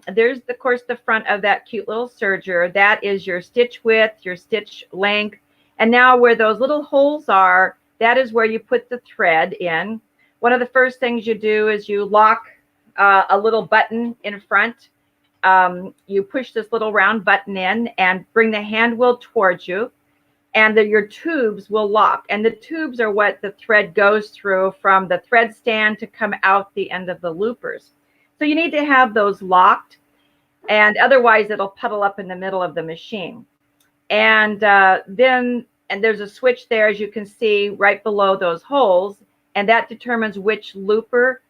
there's, of course, the front of that cute little Serger. That is your stitch width, your stitch length. And now where those little holes are, that is where you put the thread in. One of the first things you do is you lock a little button in front. You push this little round button in and bring the hand wheel towards you. and your tubes will lock. And the tubes are what the thread goes through from the thread stand to come out the end of the loopers. So you need to have those locked, and otherwise it'll puddle up in the middle of the machine. And then there's a switch there, as you can see, right below those holes, and that determines which looper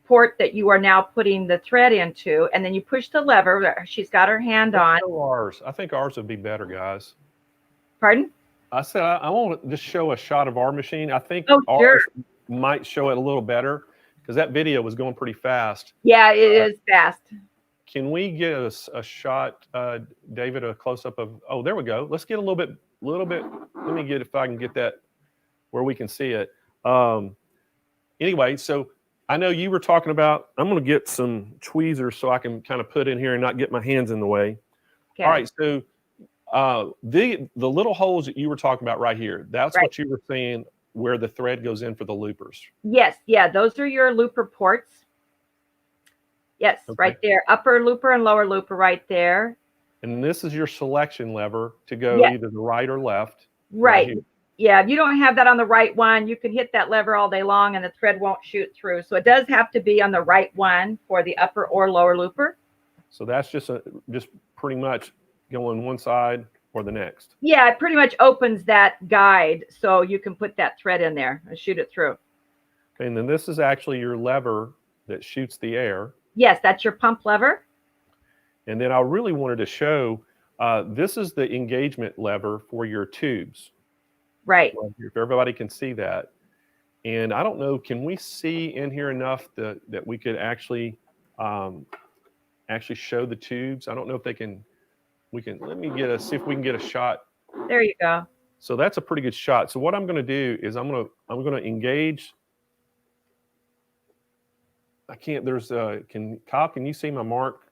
port that you are now putting the thread into. And then you push the lever. She's got her hand on. Show ours. I think ours would be better, guys. Pardon? I said I want to just show a shot of our machine. I think Oh, ours sure. might show it a little better because that video was going pretty fast. Yeah, it is fast. Can we get a shot, David, a close up of? Oh, there we go. Let's get a little bit. Let me get if I can get that where we can see it. Anyway, so I know you were talking about. I'm going to get some tweezers so I can kind of put in here and not get my hands in the way. Okay. All right, so. The little holes that you were talking about right here, that's right. what you were saying where the thread goes in for the loopers. Yes, yeah, those are your looper ports. Yes, okay. Right there, upper looper and lower looper right there. And this is your selection lever to go either the right or left. Right. Yeah, if you don't have that on the right one, you can hit that lever all day long and the thread won't shoot through. So it does have to be on the right one for the upper or lower looper. So that's just pretty much going one side or the next. Yeah, it pretty much opens that guide so you can put that thread in there and shoot it through. Okay, and then this is actually your lever that shoots the air. Yes, that's your pump lever. And then I really wanted to show, this is the engagement lever for your tubes. Right. If everybody can see that. And I don't know, can we see in here enough that we could actually show the tubes? I don't know if they can. Let me see if we can get a shot. There you go. So that's a pretty good shot. So what I'm going to do is I'm going to engage. I can't, Kyle, can you see my mark?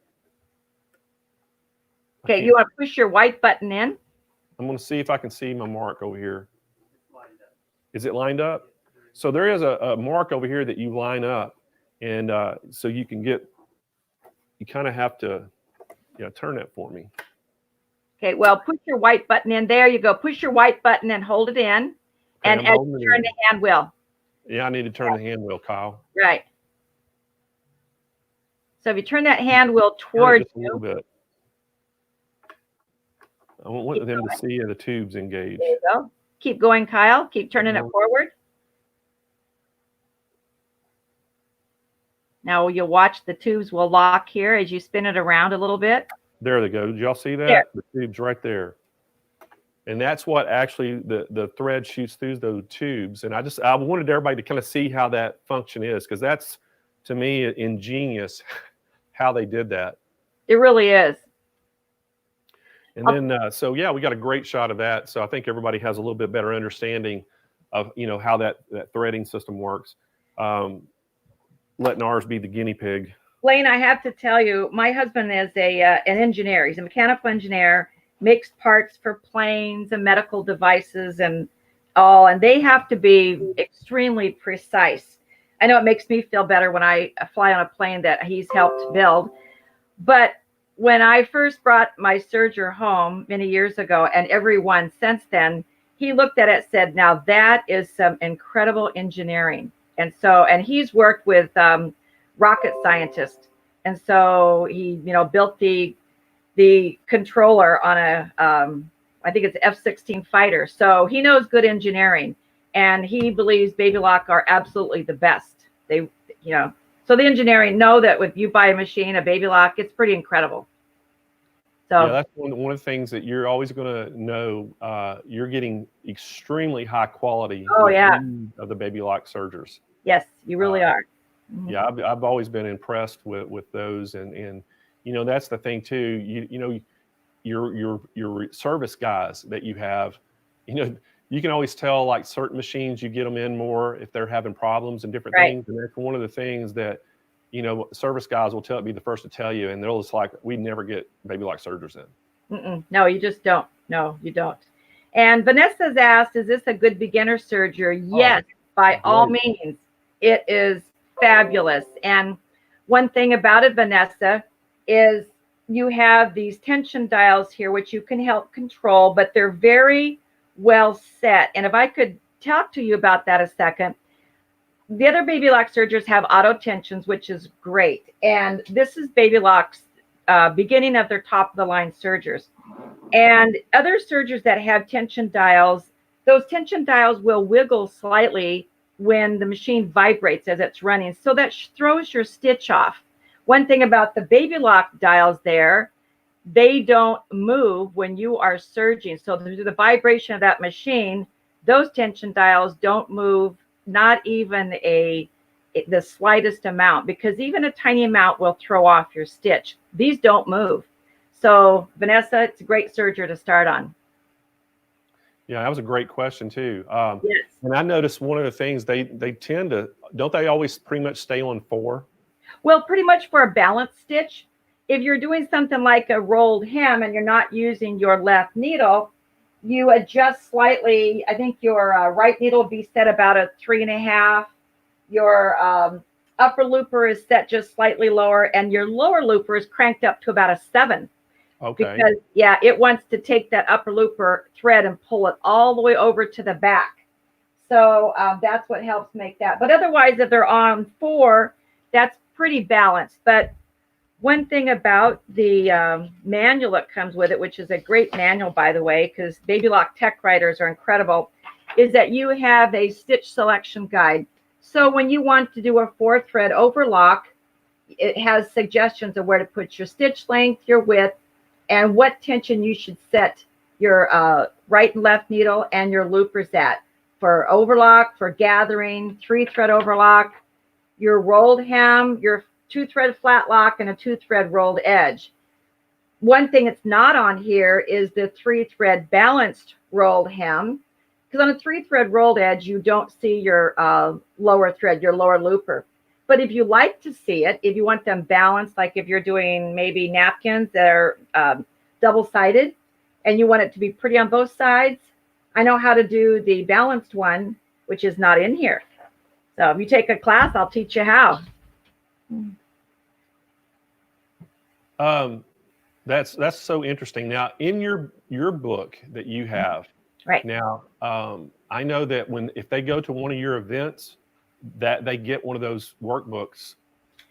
Okay, you want to push your white button in? I'm going to see if I can see my mark over here. Is it lined up? So there is a mark over here that you line up. And so you can you kind of have to, turn that for me. Okay, well, push your white button in. There you go. Push your white button and hold it in. Okay, and as you turn the hand wheel. Yeah, I need to turn the hand wheel, Kyle. Right. So if you turn that hand wheel towards you. A little bit. I want them to see the tubes engaged. There you go. Keep going, Kyle. Keep turning it forward. Now you'll watch the tubes will lock here as you spin it around a little bit. There they go. Did y'all see that? There. The tube's right there. And that's what actually the thread shoots through those tubes. And I wanted everybody to kind of see how that function is, because that's, to me, ingenious how they did that. It really is. And then, so yeah, we got a great shot of that. So I think everybody has a little bit better understanding of, how that threading system works. Letting ours be the guinea pig. Blaine, I have to tell you, my husband is an engineer. He's a mechanical engineer, makes parts for planes and medical devices and all, and they have to be extremely precise. I know it makes me feel better when I fly on a plane that he's helped build. But when I first brought my Serger home many years ago, and everyone since then, he looked at it and said, now that is some incredible engineering. And he's worked with rocket scientists. And so he, built the controller on a, I think it's F-16 fighter. So he knows good engineering, and he believes Baby Lock are absolutely the best. So the engineering know that if you buy a machine, a Baby Lock, it's pretty incredible. So yeah, that's one of the things that you're always going to know. You're getting extremely high quality of the Baby Lock Sergers. Yes, you really are. Mm-hmm. Yeah, I've always been impressed with those, and that's the thing too. Your service guys that you have, you can always tell, like, certain machines you get them in more if they're having problems and different things, and that's one of the things that service guys will be the first to tell you, and they'll just like, we never get Baby Lock Sergers in. No, you just don't. No, you don't. And Vanessa's asked, is this a good beginner Serger? Yes, by all means. It is fabulous. And one thing about it, Vanessa, is you have these tension dials here, which you can help control, but they're very well set. And if I could talk to you about that a second, the other Baby Lock sergers have auto tensions, which is great. And this is Baby Lock's beginning of their top of the line sergers. And other sergers that have tension dials, those tension dials will wiggle slightly when the machine vibrates as it's running. So that throws your stitch off. One thing about the Baby Lock dials there, they don't move when you are serging. So through the vibration of that machine, those tension dials don't move, not even the slightest amount, because even a tiny amount will throw off your stitch. These don't move. So Vanessa, it's a great serger to start on. Yeah, that was a great question too. Yes. And I noticed one of the things they tend to, don't they always pretty much stay on 4? Well, pretty much for a balanced stitch, if you're doing something like a rolled hem and you're not using your left needle, you adjust slightly. I think your right needle will be set about a 3.5. Your upper looper is set just slightly lower, and your lower looper is cranked up to about a 7. Okay. Because, yeah, it wants to take that upper looper thread and pull it all the way over to the back. So that's what helps make that. But otherwise, if they're on 4, that's pretty balanced. But one thing about the manual that comes with it, which is a great manual, by the way, because Baby Lock tech writers are incredible, is that you have a stitch selection guide. So when you want to do a 4-thread overlock, it has suggestions of where to put your stitch length, your width, and what tension you should set your right and left needle and your loopers at. For overlock, for gathering, 3-thread overlock, your rolled hem, your 2-thread flat lock, and a 2-thread rolled edge. One thing that's not on here is the 3-thread balanced rolled hem, because on a 3-thread rolled edge, you don't see your lower thread, your lower looper. But if you like to see it, if you want them balanced, like if you're doing maybe napkins that are double-sided and you want it to be pretty on both sides, I know how to do the balanced one, which is not in here. So if you take a class, I'll teach you how. That's so interesting. Now, in your book that you have, right now, I know that if they go to one of your events, that they get one of those workbooks.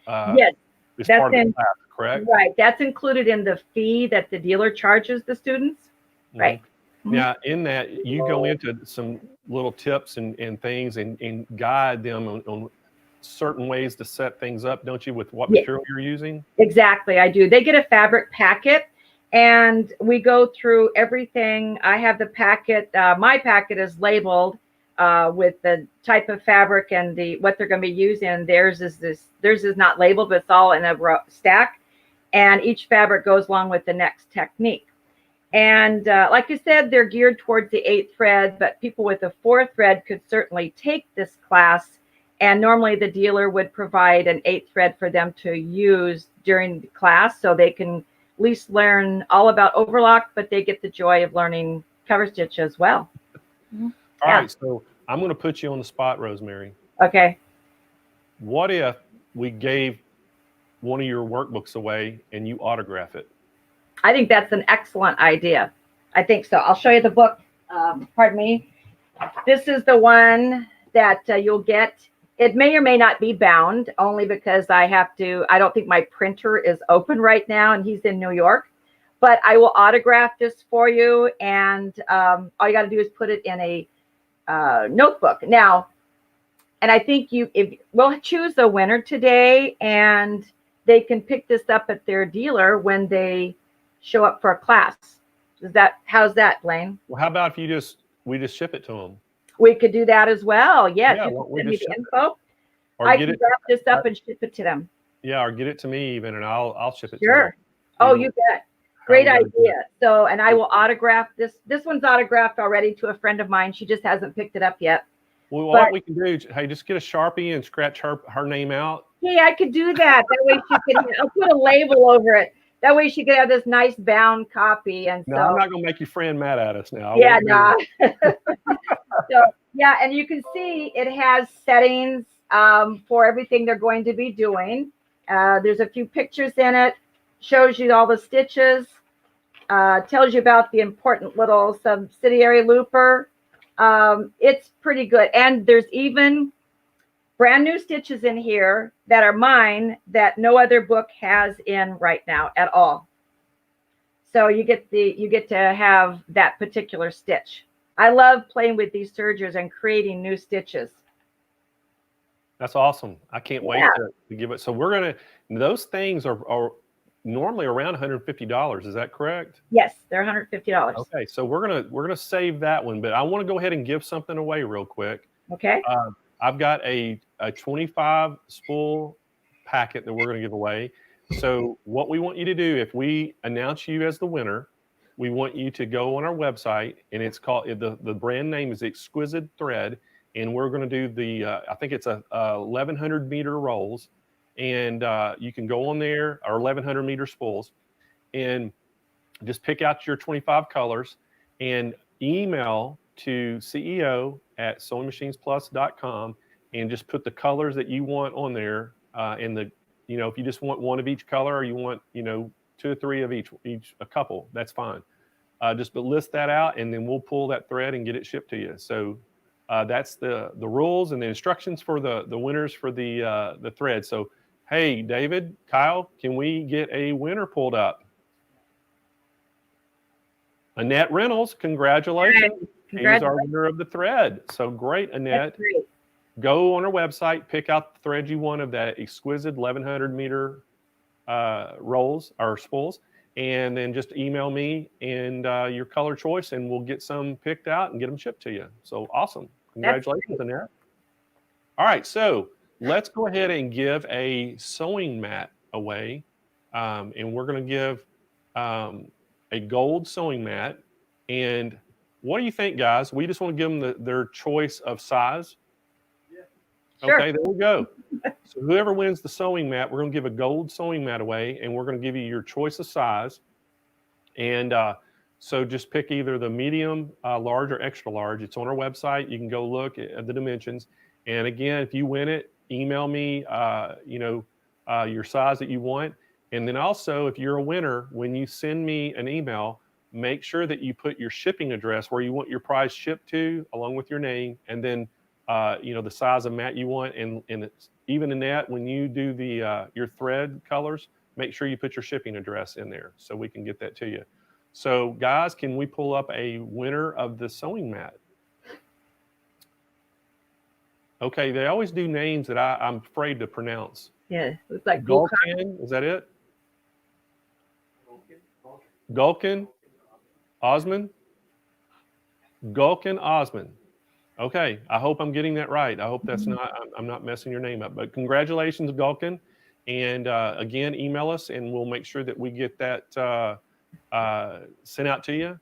Yes, as part of the class, correct? Right, that's included in the fee that the dealer charges the students. Mm-hmm. Right. Now, in that, you go into some little tips and things and guide them on certain ways to set things up, don't you, with what material you're using? Exactly, I do. They get a fabric packet, and we go through everything. I have the packet. My packet is labeled with the type of fabric and what they're going to be using. Theirs is not labeled, but it's all in a stack, and each fabric goes along with the next technique. And like I said, they're geared towards the 8th thread, but people with a 4th thread could certainly take this class. And normally the dealer would provide an 8th thread for them to use during the class, so they can at least learn all about overlock, but they get the joy of learning cover stitch as well. All right, so I'm going to put you on the spot, Rosemary. Okay. What if we gave one of your workbooks away and you autograph it? I think that's an excellent idea. I think so. I'll show you the book. Pardon me. This is the one that you'll get. It may or may not be bound, only because I don't think my printer is open right now, and he's in New York. But I will autograph this for you, and all you got to do is put it in a notebook. Now, and I think we'll choose a winner today, and they can pick this up at their dealer when they show up for a class. How's that, Blaine? Well, how about if we just ship it to them? We could do that as well. Yes, Yeah, you can send me the info. Or I can wrap this up and ship it to them. Yeah, or get it to me even, and I'll ship it to them. Sure. Oh, you bet. Great idea. So, and I will autograph this. This one's autographed already to a friend of mine. She just hasn't picked it up yet. Well, what we can do, hey, just get a Sharpie and scratch her name out. Hey, I could do that. That way she can, I'll put a label over it. That way she could have this nice bound copy. And no, I'm not going to make your friend mad at us now. Yeah, no. So, yeah, and you can see it has settings for everything they're going to be doing. There's a few pictures in it. Shows you all the stitches. Tells you about the important little subsidiary looper. It's pretty good. And there's even brand new stitches in here that are mine that no other book has in right now at all. So you get to have that particular stitch. I love playing with these sergers and creating new stitches. That's awesome. I can't wait to give it. So we're going to, those things are normally around $150. Is that correct? Yes, they're $150. Okay, so we're gonna save that one, but I want to go ahead and give something away real quick. Okay. I've got a 25 spool packet that we're going to give away. So what we want you to do, if we announce you as the winner, we want you to go on our website, and it's called, the brand name is Exquisite Thread, and we're going to do the I think it's a 1100 meter rolls, and you can go on there, or 1100 meter spools, and just pick out your 25 colors and email to CEO@SewingMachinesPlus.com, and just put the colors that you want on there. And if you just want one of each color, or you want, 2 or 3 of each, a couple, that's fine. But list that out, and then we'll pull that thread and get it shipped to you. So that's the rules and the instructions for the winners for the thread. So, hey, David, Kyle, can we get a winner pulled up? Annette Reynolds, congratulations. She's our winner of the thread. So great, Annette. Great. Go on our website, pick out the thread you want of that exquisite 1100 meter rolls or spools, and then just email me and your color choice, and we'll get some picked out and get them shipped to you. So awesome. Congratulations, Annette. All right, so let's go ahead and give a sewing mat away. And we're going to give a gold sewing mat. And what do you think, guys? We just want to give them their choice of size. Yeah. Sure. Okay, there we go. So whoever wins the sewing mat, we're going to give a gold sewing mat away, and we're going to give you your choice of size. And so just pick either the medium, large, or extra large. It's on our website. You can go look at the dimensions. And again, if you win it, email me, your size that you want. And then also, if you're a winner, when you send me an email, make sure that you put your shipping address where you want your prize shipped to, along with your name, and then the size of mat you want. And it's, even in that, when you do the your thread colors, make sure you put your shipping address in there so we can get that to you. So guys, can we pull up a winner of the sewing mat? Okay, they always do names that I'm afraid to pronounce. Yeah, it's like Gulkin, is that it? Gulkin Osman? Gulkin Osman. Okay, I hope I'm getting that right. I hope that's I'm not messing your name up. But congratulations, Gulkin. And again, email us, and we'll make sure that we get that sent out to you.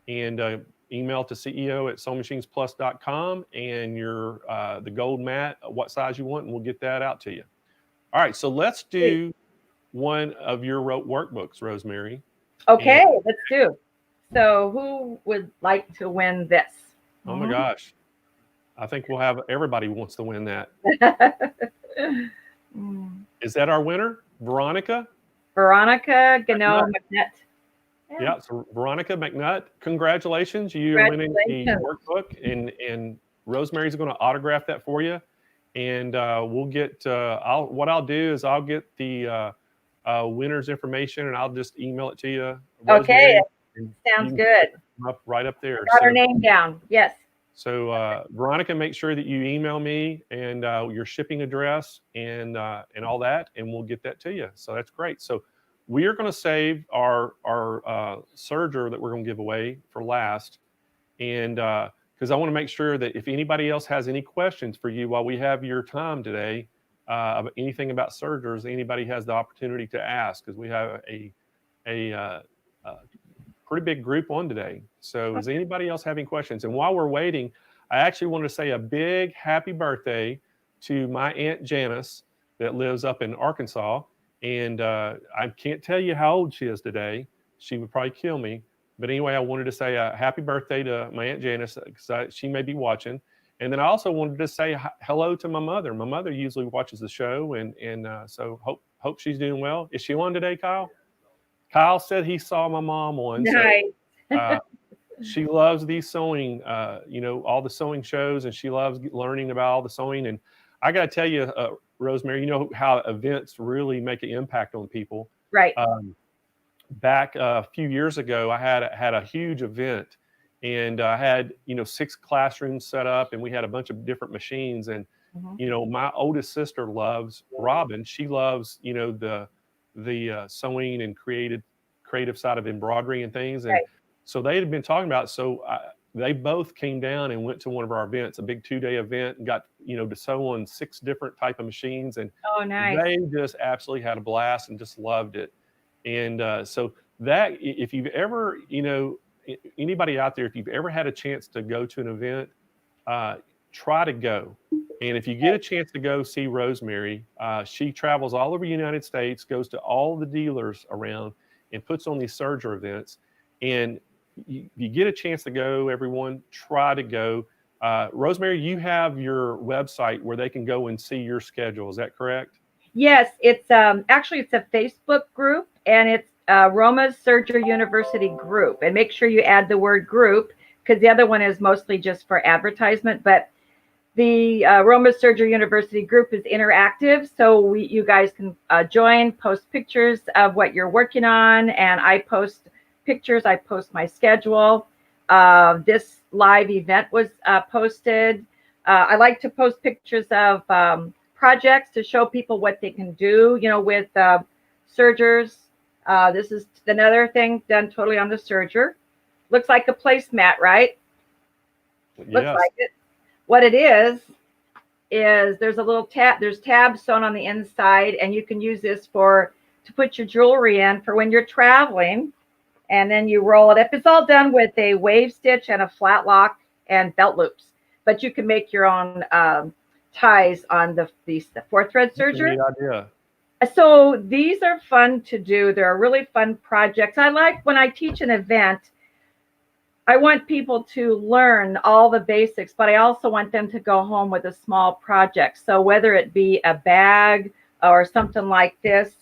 And email to CEO@SewingMachinesPlus.com, and your the gold mat, what size you want, and we'll get that out to you. All right, so let's do one of your workbooks, Rosemary. Okay, let's do. So who would like to win this? Oh my gosh. I think we'll have everybody wants to win that. Is that our winner? Veronica? Veronica McNutt. Yeah, so Veronica McNutt, congratulations. You're winning the workbook, and Rosemary's going to autograph that for you. And we'll get, what I'll do is I'll get the winner's information, and I'll just email it to you. Okay, sounds good. Right up there. Got her name down, yes. So Veronica, make sure that you email me and your shipping address and all that, and we'll get that to you. So that's great. So we are going to save our Serger that we're going to give away for last, and because I want to make sure that if anybody else has any questions for you while we have your time today, about anything about Sergers, anybody has the opportunity to ask, because we have a pretty big group on today. So does anybody else have any questions? And while we're waiting, I actually want to say a big happy birthday to my Aunt Janice that lives up in Arkansas. And I can't tell you how old she is today. She would probably kill me. But anyway, I wanted to say a happy birthday to my Aunt Janice, because she may be watching. And then I also wanted to say hello to my mother. My mother usually watches the show, and so hope she's doing well. Is she on today, Kyle? Kyle said he saw my mom one. Nice. So, she loves these sewing, all the sewing shows, and she loves learning about all the sewing. And I got to tell you, Rosemary, you know how events really make an impact on people. Right. Back a few years ago, I had a huge event, and I had 6 classrooms set up, and we had a bunch of different machines. And my oldest sister loves Robin. She loves the sewing and creative side of embroidery and things. And Right. so they had been talking about it. So they both came down and went to one of our events, a big 2-day event, and got to sew on 6 different type of machines. And Oh, nice. they just absolutely had a blast and just loved it. And so that, if you've ever, anybody out there, if you've ever had a chance to go to an event, try to go. And if you get a chance to go see Rosemary, she travels all over the United States, goes to all the dealers around, and puts on these Serger events. And you get a chance to go, everyone, try to go. Rosemary, you have your website where they can go and see your schedule. Is that correct? Yes, it's actually it's a Facebook group, and it's Roma's Serger University group. And make sure you add the word group, because the other one is mostly just for advertisement. But the Roma Serger University group is interactive, so you guys can join, post pictures of what you're working on, and I post pictures. I post my schedule. This live event was posted. I like to post pictures of projects to show people what they can do, with sergers. This is another thing done totally on the serger. Looks like a placemat, right? Yes. Looks like it. What it is there's a little tab. There's tabs sewn on the inside, and you can use this to put your jewelry in for when you're traveling. And then you roll it up. It's all done with a wave stitch and a flat lock and belt loops. But you can make your own ties on the 4-thread serger. Neat idea. So these are fun to do. They're really fun projects. I like when I teach an event, I want people to learn all the basics, but I also want them to go home with a small project. So whether it be a bag or something like this,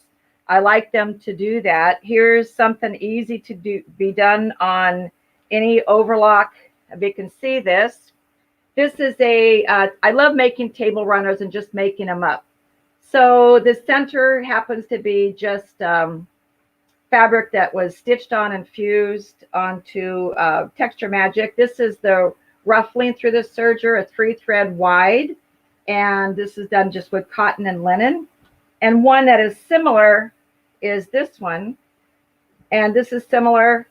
I like them to do that. Here's something easy to be done on any overlock. If you can see this. This is I love making table runners and just making them up. So the center happens to be just fabric that was stitched on and fused onto Texture Magic. This is the ruffling through the serger, a 3-thread wide. And this is done just with cotton and linen. And one that is similar is this one, and this is similar.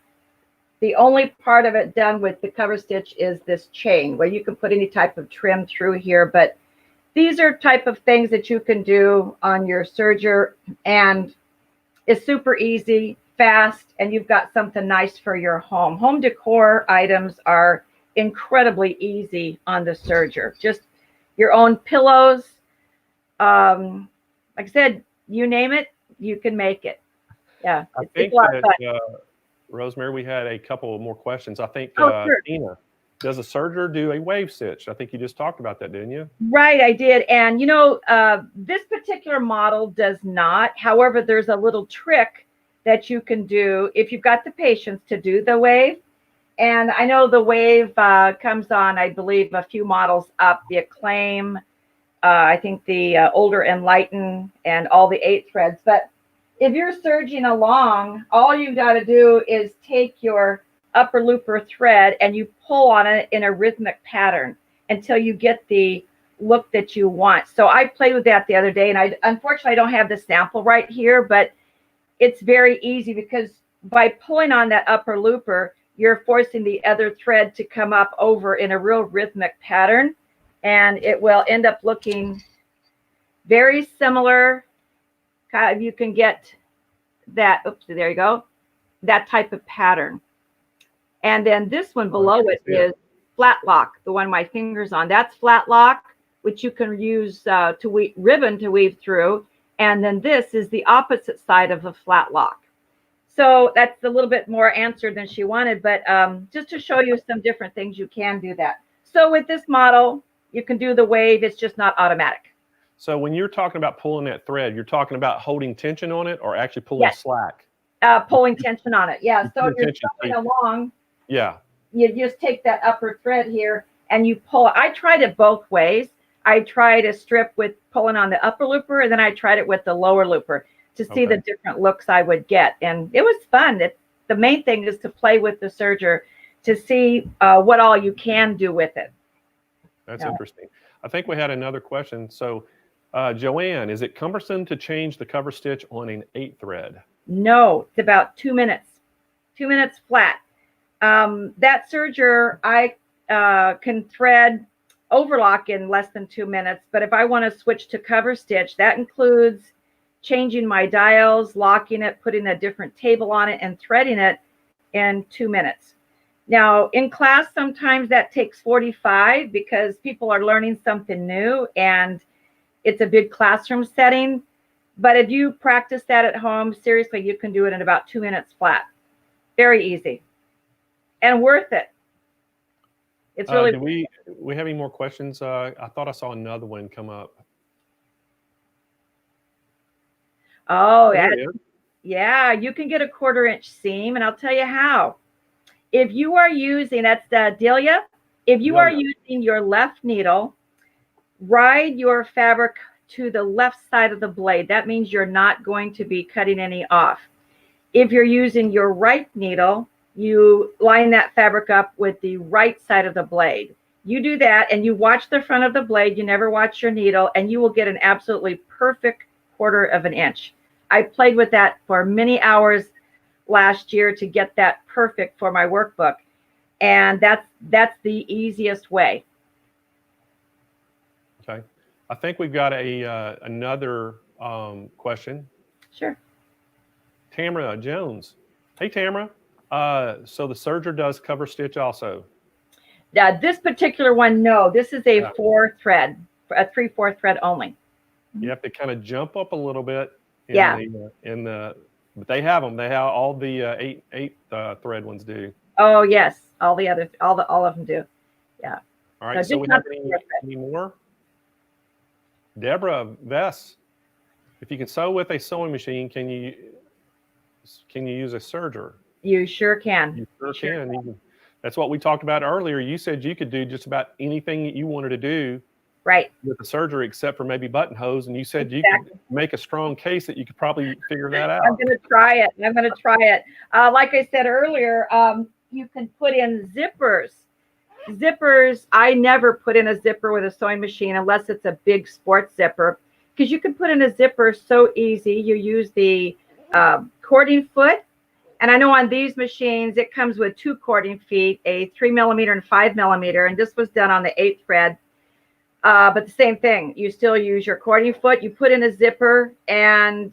The only part of it done with the cover stitch is this chain, where you can put any type of trim through here. But these are type of things that you can do on your serger, and it's super easy, fast, and you've got something nice for your home. Home decor items are incredibly easy on the serger. Just your own pillows. Like I said, you name it, you can make it. Yeah, it's a lot of fun. Rosemary, we had a couple more questions. I think sure. Tina, does a serger do a wave stitch? I think you just talked about that, didn't you? Right, I did. And this particular model does not. However, there's a little trick that you can do if you've got the patience to do the wave. And I know the wave comes on, I believe, a few models up. The Acclaim, I think the older Enlighten, and all the 8 threads. But if you're serging along, all you got to do is take your upper looper thread and you pull on it in a rhythmic pattern until you get the look that you want. So I played with that the other day, and unfortunately I don't have the sample right here, but it's very easy because by pulling on that upper looper, you're forcing the other thread to come up over in a real rhythmic pattern, and it will end up looking very similar. You can get that, oops, there you go, that type of pattern. And then this one below it is flat lock, the one my finger's on. That's flat lock, which you can use ribbon to weave through. And then this is the opposite side of the flat lock. So that's a little bit more answer than she wanted, but just to show you some different things, you can do that. So with this model, you can do the wave. It's just not automatic. So when you're talking about pulling that thread, you're talking about holding tension on it or actually pulling slack? Pulling tension on it. Yeah. So put you're tension, sewing along. yeah. You just take that upper thread here and you pull. I tried it both ways. I tried a strip with pulling on the upper looper, and then I tried it with the lower looper to see the different looks I would get. And it was fun. The main thing is to play with the serger to see what all you can do with it. That's interesting. I think we had another question. So, Joanne, is it cumbersome to change the cover stitch on an 8 thread? No, it's about 2 minutes. 2 minutes flat. That serger, I can thread overlock in less than 2 minutes. But if I want to switch to cover stitch, that includes changing my dials, locking it, putting a different table on it, and threading it in 2 minutes. Now, in class, sometimes that takes 45 because people are learning something new and it's a big classroom setting. But if you practice that at home, seriously, you can do it in about 2 minutes flat. Very easy and worth it. It's really. Do we have any more questions? I thought I saw another one come up. Oh, yeah. You can get a 1/4 inch seam, and I'll tell you how. If you are using, that's the Delia, if you are using your left needle, ride your fabric to the left side of the blade. That means you're not going to be cutting any off. If you're using your right needle, you line that fabric up with the right side of the blade. You do that and you watch the front of the blade. You never watch your needle, and you will get an absolutely perfect 1/4 inch. I played with that for many hours last year to get that perfect for my workbook. And that's the easiest way. Okay. I think we've got another question. Sure. Tamara Jones. Hey, Tamara. So the serger does cover stitch also? This particular one, no. This is a 4 thread, a 3/4 thread only. You have to kind of jump up a little bit. But they have them. They have all the eight thread ones do. Oh yes, all of them do. Yeah. All right. So we have any more? Deborah Vess, if you can sew with a sewing machine, can you use a serger? You sure can. You sure can. That's what we talked about earlier. You said you could do just about anything that you wanted to do. Right. With the serger, except for maybe button hose, and you said you could make a strong case that you could probably figure that out. I'm going to try it. Like I said earlier, you can put in zippers. Zippers, I never put in a zipper with a sewing machine unless it's a big sports zipper, because you can put in a zipper so easy. You use the cording foot, and I know on these machines it comes with 2 cording feet, a 3mm and 5mm, and this was done on the 8 thread. But the same thing, you still use your cording foot, you put in a zipper, and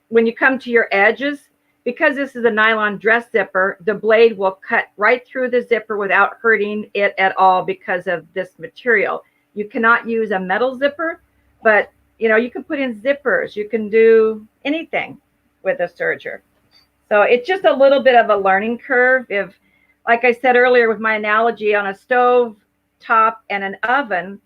when you come to your edges, because this is a nylon dress zipper, the blade will cut right through the zipper without hurting it at all because of this material. You cannot use a metal zipper, but you can put in zippers. You can do anything with a serger. So it's just a little bit of a learning curve. If, like I said earlier with my analogy on a stove top and an oven,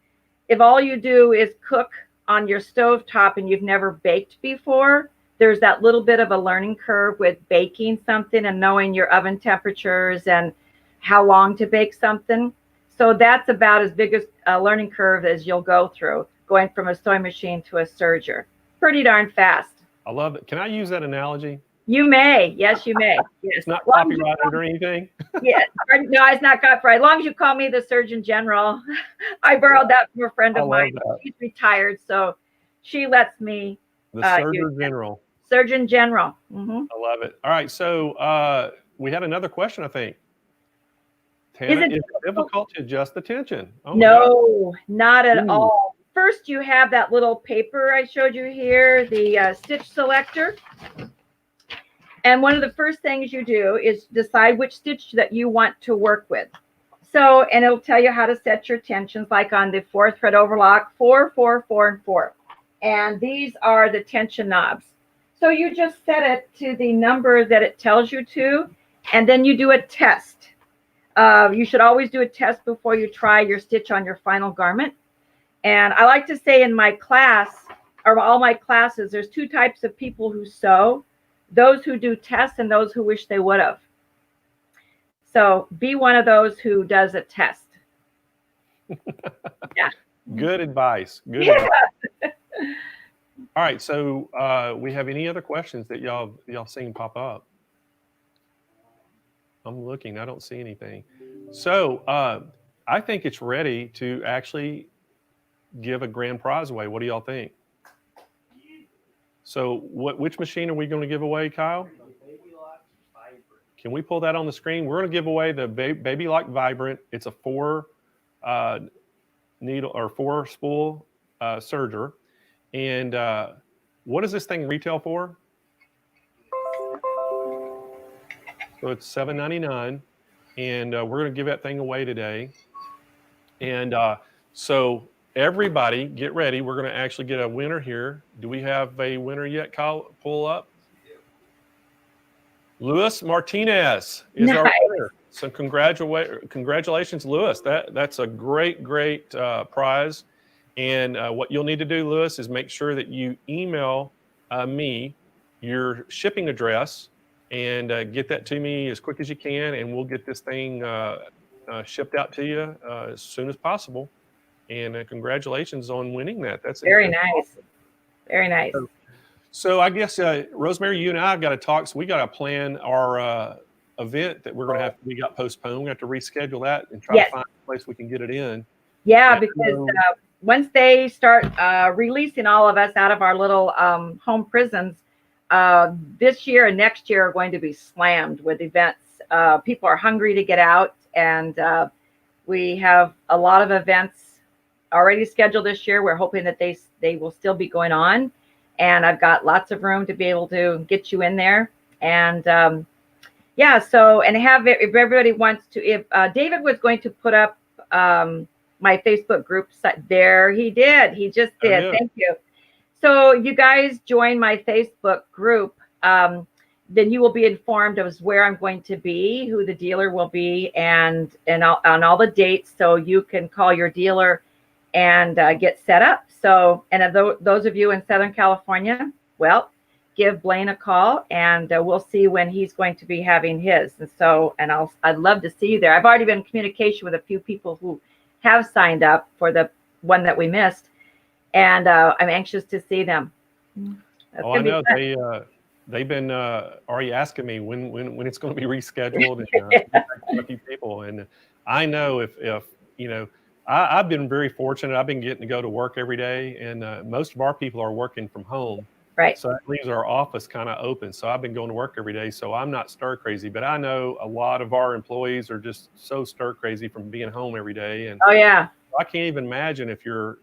if all you do is cook on your stove top and you've never baked before, there's that little bit of a learning curve with baking something and knowing your oven temperatures and how long to bake something. So that's about as big as a learning curve as you'll go through, going from a sewing machine to a serger. Pretty darn fast. I love it. Can I use that analogy? You may. Yes, you may. Yes. It's not copyrighted or anything? Yeah. No, it's not copyrighted. As long as you call me the Surgeon General. I borrowed that from a friend of mine. She's retired, so she lets me. The Surgeon General. Surgeon General. Mm-hmm. I love it. All right. So we had another question, I think. Tana, is it difficult to adjust the tension? Oh, no, not at all. First, you have that little paper I showed you here, the stitch selector. And one of the first things you do is decide which stitch that you want to work with. So, and it'll tell you how to set your tensions, like on the 4 thread overlock, 4, 4, 4, and 4. And these are the tension knobs. So you just set it to the number that it tells you to, and then you do a test. You should always do a test before you try your stitch on your final garment. And I like to say in my class, or all my classes, there's 2 types of people who sew. those who do tests and those who wish they would have. So be one of those who does a test. Yeah. Good advice. Good Yeah. advice. All right. So we have any other questions that y'all seen pop up? I'm looking. I don't see anything. So I think it's ready to actually give a grand prize away. What do y'all think? So which machine are we going to give away, Kyle? Can we pull that on the screen? We're going to give away the Baby Lock Vibrant. It's a 4 needle or 4 spool serger. And what does this thing retail for? So it's $7.99, and we're going to give that thing away today. And so everybody get ready. We're going to actually get a winner here. Do we have a winner yet, Kyle? Pull up. Luis Martinez is our winner. So congratulations, Luis. That's a great prize. And what you'll need to do, Luis, is make sure that you email me your shipping address and get that to me as quick as you can, and we'll get this thing shipped out to you as soon as possible. And congratulations on winning that. That's very nice. Awesome. Very nice. So I guess, Rosemary, you and I have got to talk. So we got to plan our event that we got postponed. We have to reschedule that and try to find a place we can get it in. Yeah, and because once they start releasing all of us out of our little home prisons, this year and next year are going to be slammed with events. People are hungry to get out, and we have a lot of events already scheduled this year. We're hoping that they will still be going on. And I've got lots of room to be able to get you in there. And so, and if everybody wants to, if David was going to put up my Facebook group there, he did. He just did. Oh, yeah. Thank you. So you guys join my Facebook group. Then you will be informed of where I'm going to be, who the dealer will be, and on all the dates. So you can call your dealer and get set up. So, and those of you in Southern California, well, give Blaine a call, and we'll see when he's going to be having his. And so, and I'd love to see you there. I've already been in communication with a few people who have signed up for the one that we missed, and I'm anxious to see them. I know they've been already asking me when it's going to be rescheduled, and a few people, and I know if you know. I've been very fortunate. I've been getting to go to work every day, and most of our people are working from home. Right. So that leaves our office kind of open. So I've been going to work every day. So I'm not stir crazy, but I know a lot of our employees are just so stir crazy from being home every day. And oh yeah, I can't even imagine if you're,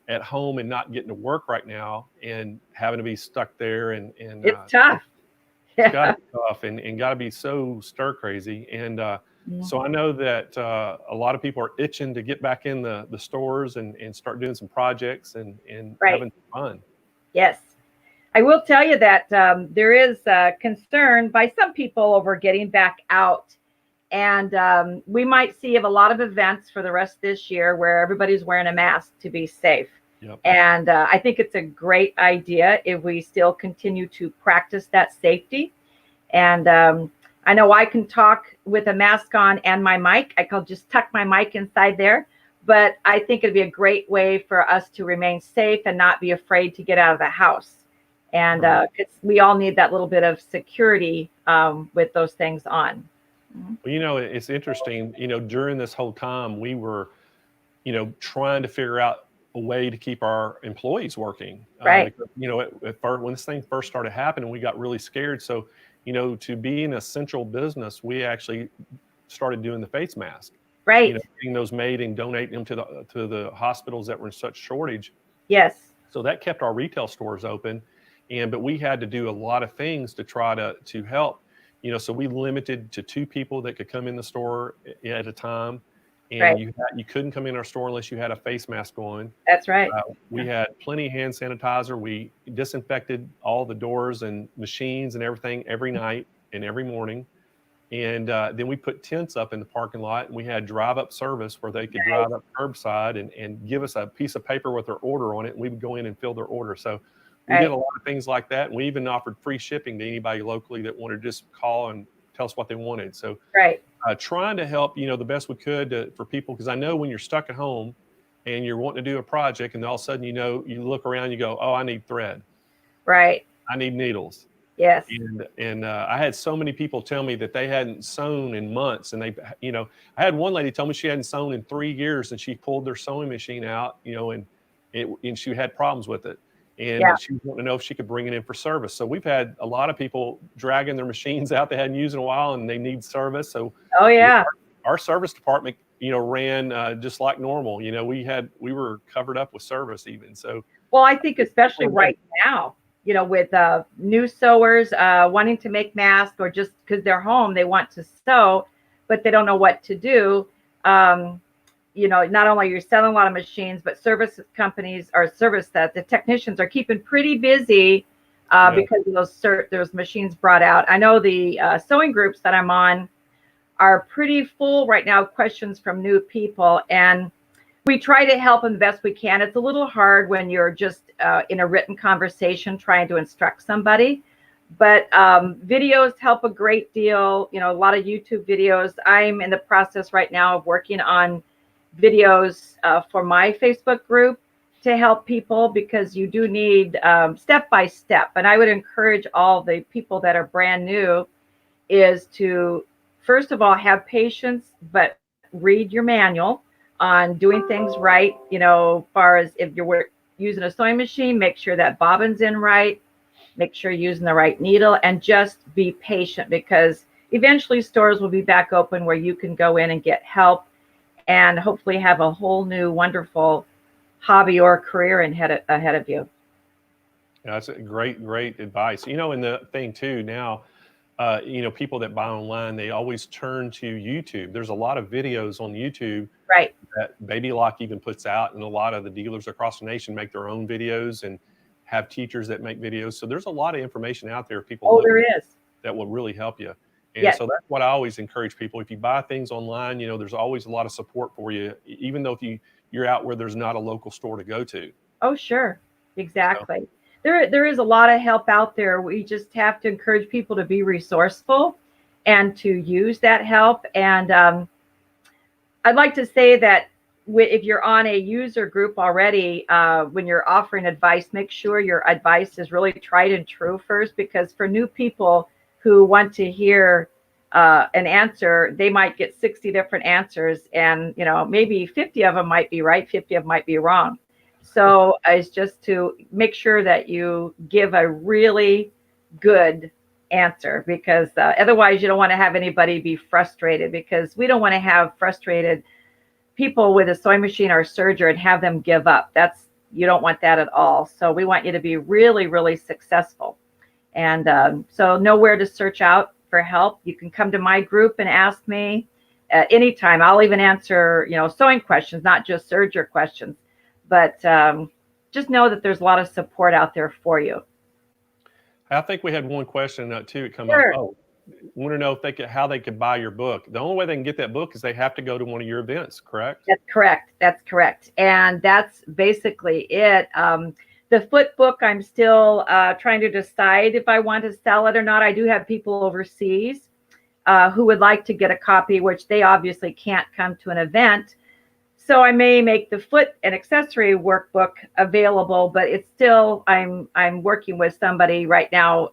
at home and not getting to work right now and having to be stuck there. And it's tough. It's got to be tough and got to be so stir crazy. And so I know that a lot of people are itching to get back in the stores and start doing some projects and having fun. Yes. I will tell you that there is concern by some people over getting back out. And we might see a lot of events for the rest of this year where everybody's wearing a mask to be safe. Yep. And I think it's a great idea if we still continue to practice that safety. And I know I can talk with a mask on and my mic. I can just tuck my mic inside there. But I think it'd be a great way for us to remain safe and not be afraid to get out of the house. And we all need that little bit of security with those things on. Well, it's interesting, during this whole time, we were, trying to figure out a way to keep our employees working. Right. Because, at first, when this thing first started happening, we got really scared. So, to be an essential business, we actually started doing the face mask. Right. Getting those made and donating them to the hospitals that were in such shortage. Yes. So that kept our retail stores open. But we had to do a lot of things to try to help. So we limited to 2 people that could come in the store at a time. And right. you couldn't come in our store unless you had a face mask on. That's right. We had plenty of hand sanitizer. We disinfected all the doors and machines and everything every night and every morning. And then we put tents up in the parking lot, and we had drive-up service where they could drive up curbside and give us a piece of paper with their order on it. And we would go in and fill their order. So we Right. did a lot of things like that. And we even offered free shipping to anybody locally that wanted to just call and tell us what they wanted. So Right. trying to help, the best we could for people, because I know when you're stuck at home and you're wanting to do a project and all of a sudden, you look around, you go, oh, I need thread. Right. I need needles. Yes. And I had so many people tell me that they hadn't sewn in months. And I had one lady tell me she hadn't sewn in 3 years, and she pulled their sewing machine out, and she had problems with it. And Yeah. she wanted to know if she could bring it in for service. So we've had a lot of people dragging their machines out they hadn't used in a while, and they need service. So Oh yeah. our service department, ran just like normal. We were covered up with service even. So Well, I think especially right now, with new sewers wanting to make masks, or just because they're home, they want to sew, but they don't know what to do. Not only you're selling a lot of machines, but service companies the technicians are keeping pretty busy because of those machines brought out. I know the sewing groups that I'm on are pretty full right now, questions from new people, and we try to help them the best we can. It's a little hard when you're just in a written conversation trying to instruct somebody, but videos help a great deal. A lot of YouTube videos. I'm in the process right now of working on videos for my Facebook group to help people, because you do need step by step. And I would encourage all the people that are brand new is to, first of all, have patience, but read your manual on doing things right. Far as if you're using a sewing machine, make sure that bobbin's in right, make sure you're using the right needle, and just be patient, because eventually stores will be back open where you can go in and get help and hopefully have a whole new wonderful hobby or career ahead of you. Yeah, that's a great advice. And the thing too now, people that buy online, they always turn to YouTube. There's a lot of videos on YouTube, Right, that Baby Lock even puts out, and a lot of the dealers across the nation make their own videos and have teachers that make videos. So there's a lot of information out there there is. that will really help you. And Yes. so that's what I always encourage people. If you buy things online, there's always a lot of support for you, even though if you're out where there's not a local store to go to. Oh, sure. Exactly. So there is a lot of help out there. We just have to encourage people to be resourceful and to use that help. And I'd like to say that if you're on a user group already, when you're offering advice, make sure your advice is really tried and true first, because for new people who want to hear an answer, they might get 60 different answers, and maybe 50 of them might be right, 50 of them might be wrong. So it's just to make sure that you give a really good answer, because otherwise you don't want to have anybody be frustrated, because we don't want to have frustrated people with a sewing machine or a serger and have them give up. You don't want that at all. So we want you to be really, really successful. And so know where to search out for help. You can come to my group and ask me at any time. I'll even answer, sewing questions, not just serger questions. But just know that there's a lot of support out there for you. I think we had one question too come Sure. up. Oh, want to know how they could buy your book. The only way they can get that book is they have to go to one of your events, correct? That's correct. And that's basically it. The foot book, I'm still trying to decide if I want to sell it or not. I do have people overseas who would like to get a copy, which they obviously can't come to an event. So I may make the foot and accessory workbook available, but it's still, I'm working with somebody right now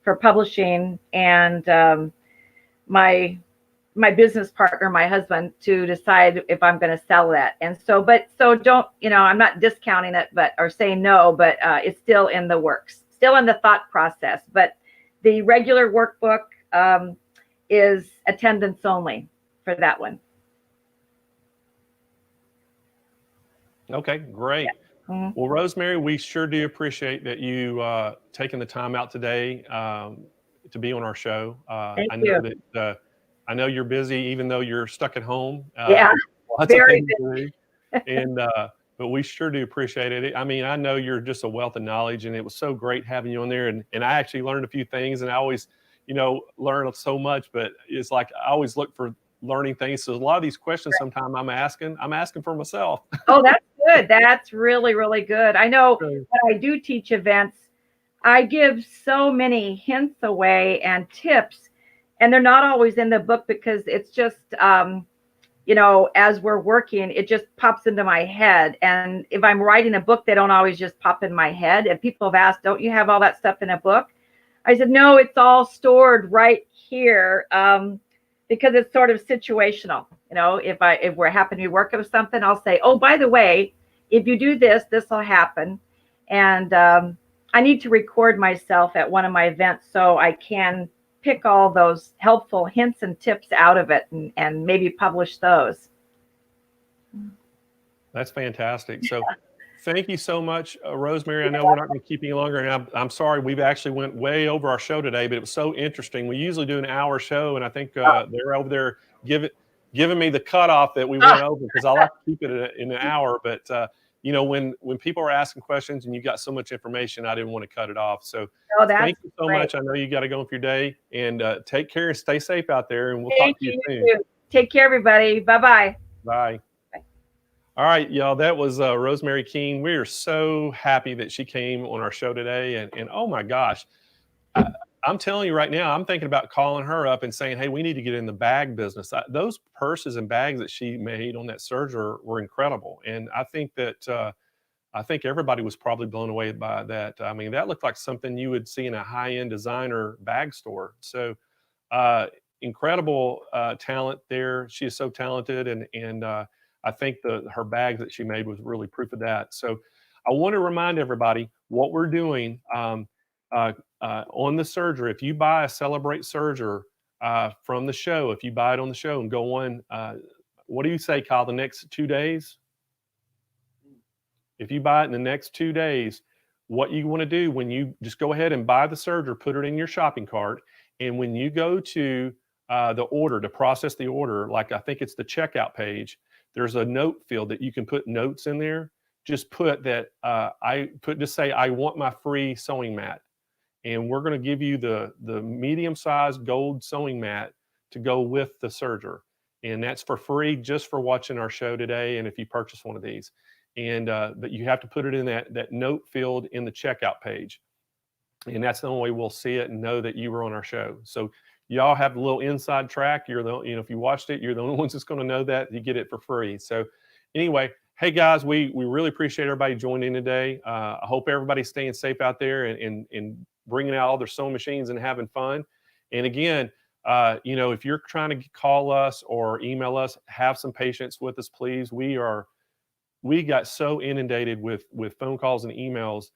for publishing, and my business partner, my husband, to decide if I'm going to sell that. And so, don't, I'm not discounting it, or saying no, but it's still in the works, still in the thought process. But the regular workbook is attendance only for that one. Okay, great. Yeah. Mm-hmm. Well, Rosemary, we sure do appreciate that you taking the time out today to be on our show. Thank you. I know you're busy, even though you're stuck at home. Yeah, very busy. And but we sure do appreciate it. I mean, I know you're just a wealth of knowledge, and it was so great having you on there. And I actually learned a few things, and I always, learn so much. But it's like I always look for learning things. So a lot of these questions, sometimes I'm asking for myself. Oh, that's good. That's really, really good. I know So, when I do teach events, I give so many hints away and tips, and they're not always in the book because it's just, as we're working, it just pops into my head. And if I'm writing a book, they don't always just pop in my head. And people have asked, don't you have all that stuff in a book? I said, no, it's all stored right here, because it's sort of situational. If we're happen to be working with something, I'll say, oh, by the way, if you do this, this will happen. And I need to record myself at one of my events so I can pick all those helpful hints and tips out of it and maybe publish those. that's fantastic. So thank you so much, Rosemary. I know we're not going to keep you longer, and I'm sorry we've actually went way over our show today, but it was so interesting. We usually do an hour show, and I think they're over there giving me the cutoff that we went over, because I like to keep it in an hour. But when people are asking questions and you got so much information, I didn't want to cut it off. So thank you so much. I know you got to go for your day, and take care and stay safe out there. And we'll talk to you soon. Take care, everybody. Bye-bye. Bye. All right, y'all, that was Rosemary Keene. We are so happy that she came on our show today. And oh my gosh, I'm telling you right now, I'm thinking about calling her up and saying, hey, we need to get in the bag business. Those purses and bags that she made on that Serger were incredible. And I think that everybody was probably blown away by that. I mean, that looked like something you would see in a high-end designer bag store. So incredible talent there. She is so talented. And I think her bag that she made was really proof of that. So I want to remind everybody what we're doing on the Serger. If you buy a Celebrate Serger from the show, if you buy it on the show and go on, what do you say, Kyle, the next 2 days? If you buy it in the next 2 days, what you want to do when you just go ahead and buy the Serger, put it in your shopping cart. And when you go to the order to process the order, like I think it's the checkout page, there's a note field that you can put notes in there. Just put that, just say, I want my free sewing mat. And we're going to give you the medium-sized gold sewing mat to go with the Serger. And that's for free just for watching our show today. And if you purchase one of these, but you have to put it in that note field in the checkout page. And that's the only way we'll see it and know that you were on our show. So y'all have a little inside track. If you watched it, you're the only ones that's going to know that. You get it for free. So anyway, hey guys, we really appreciate everybody joining in today. I hope everybody's staying safe out there and bringing out all their sewing machines and having fun. And again, if you're trying to call us or email us, have some patience with us, please. We got so inundated with phone calls and emails.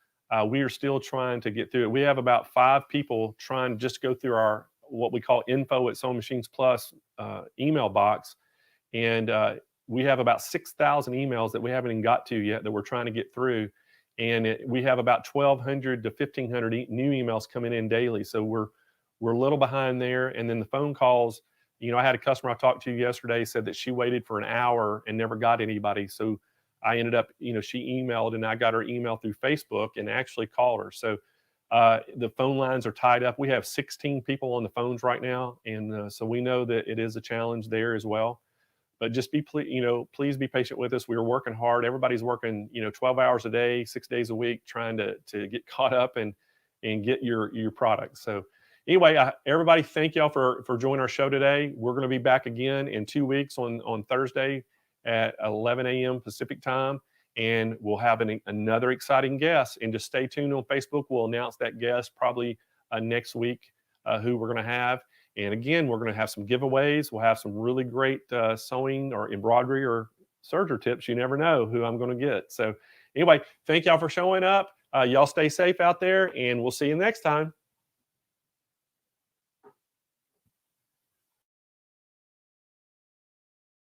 We are still trying to get through it. We have about 5 people trying to just go through our what we call info at Sewing Machines Plus email box. And we have about 6,000 emails that we haven't even got to yet that we're trying to get through. And we have about 1,200 to 1,500 new emails coming in daily. So we're a little behind there. And then the phone calls, I had a customer I talked to yesterday said that she waited for an hour and never got anybody. So I ended up, she emailed and I got her email through Facebook and actually called her. So the phone lines are tied up. We have 16 people on the phones right now. And so we know that it is a challenge there as well. But just please be patient with us. We're working hard. Everybody's working, 12 hours a day, 6 days a week, trying to get caught up and get your product. So anyway, everybody, thank y'all for joining our show today. We're going to be back again in 2 weeks on Thursday at 11 a.m. Pacific time. And we'll have another exciting guest. And just stay tuned on Facebook. We'll announce that guest probably next week, who we're going to have. And again, we're going to have some giveaways. We'll have some really great sewing or embroidery or Serger tips. You never know who I'm going to get. So anyway, thank y'all for showing up. Y'all stay safe out there, and we'll see you next time.